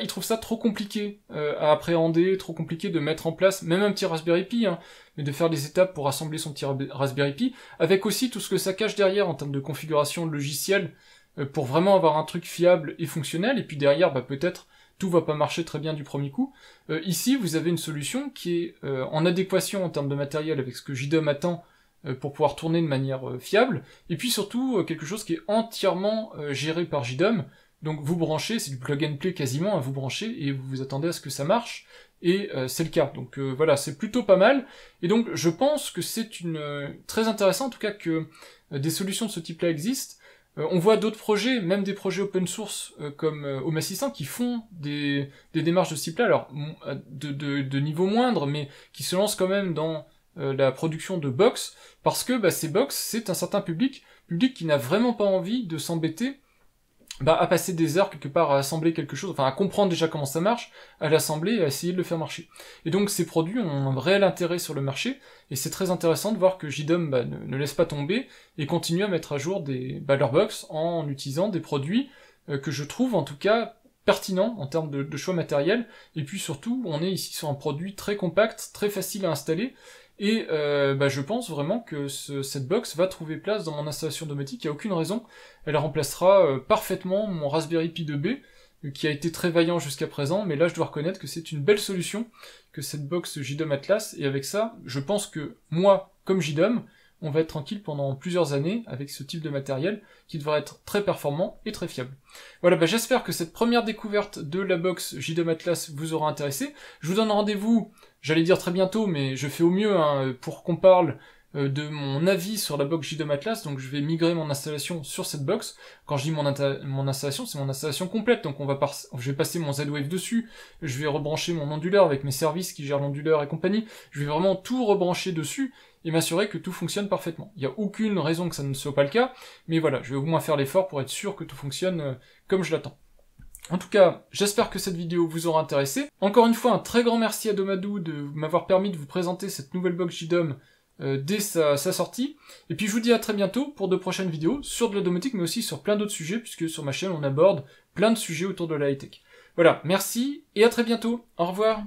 ils trouvent ça trop compliqué à appréhender, trop compliqué de mettre en place, même un petit Raspberry Pi, mais de faire des étapes pour assembler son petit Raspberry Pi, avec aussi tout ce que ça cache derrière en termes de configuration logicielle, pour vraiment avoir un truc fiable et fonctionnel, et puis derrière peut-être tout va pas marcher très bien du premier coup. Ici, vous avez une solution qui est en adéquation en termes de matériel avec ce que JDOM attend pour pouvoir tourner de manière fiable, et puis surtout quelque chose qui est entièrement géré par JDOM. Donc vous branchez, c'est du plug and play quasiment, vous branchez et vous vous attendez à ce que ça marche, et c'est le cas. Donc voilà, c'est plutôt pas mal, et donc je pense que c'est très intéressant en tout cas que des solutions de ce type-là existent. On voit d'autres projets, même des projets open source comme Home Assistant, qui font des démarches de ce type-là, alors de niveau moindre, mais qui se lancent quand même dans la production de box, parce que ces box, c'est un certain public qui n'a vraiment pas envie de s'embêter à passer des heures quelque part à assembler quelque chose, enfin à comprendre déjà comment ça marche, à l'assembler et à essayer de le faire marcher. Et donc ces produits ont un réel intérêt sur le marché, et c'est très intéressant de voir que JDOM ne laisse pas tomber, et continue à mettre à jour leurs box en utilisant des produits que je trouve en tout cas pertinents en termes de choix matériel, et puis surtout on est ici sur un produit très compact, très facile à installer, et je pense vraiment que cette box va trouver place dans mon installation domotique, il n'y a aucune raison. Elle remplacera parfaitement mon Raspberry Pi 2B, qui a été très vaillant jusqu'à présent, mais là je dois reconnaître que c'est une belle solution, que cette box JDOM Atlas, et avec ça, je pense que moi, comme JDOM, on va être tranquille pendant plusieurs années avec ce type de matériel qui devrait être très performant et très fiable. Voilà, j'espère que cette première découverte de la box JDOM Atlas vous aura intéressé. Je vous donne rendez-vous, j'allais dire très bientôt, mais je fais au mieux pour qu'on parle de mon avis sur la box JDOM Atlas, donc je vais migrer mon installation sur cette box. Quand je dis mon installation, c'est mon installation complète, donc je vais passer mon Z-Wave dessus, je vais rebrancher mon onduleur avec mes services qui gèrent l'onduleur et compagnie, je vais vraiment tout rebrancher dessus, et m'assurer que tout fonctionne parfaitement. Il n'y a aucune raison que ça ne soit pas le cas, mais voilà, je vais au moins faire l'effort pour être sûr que tout fonctionne comme je l'attends. En tout cas, j'espère que cette vidéo vous aura intéressé. Encore une fois, un très grand merci à Domadou de m'avoir permis de vous présenter cette nouvelle box JDOM dès sa sortie. Et puis je vous dis à très bientôt pour de prochaines vidéos sur de la domotique, mais aussi sur plein d'autres sujets, puisque sur ma chaîne on aborde plein de sujets autour de la high-tech. Voilà, merci et à très bientôt. Au revoir.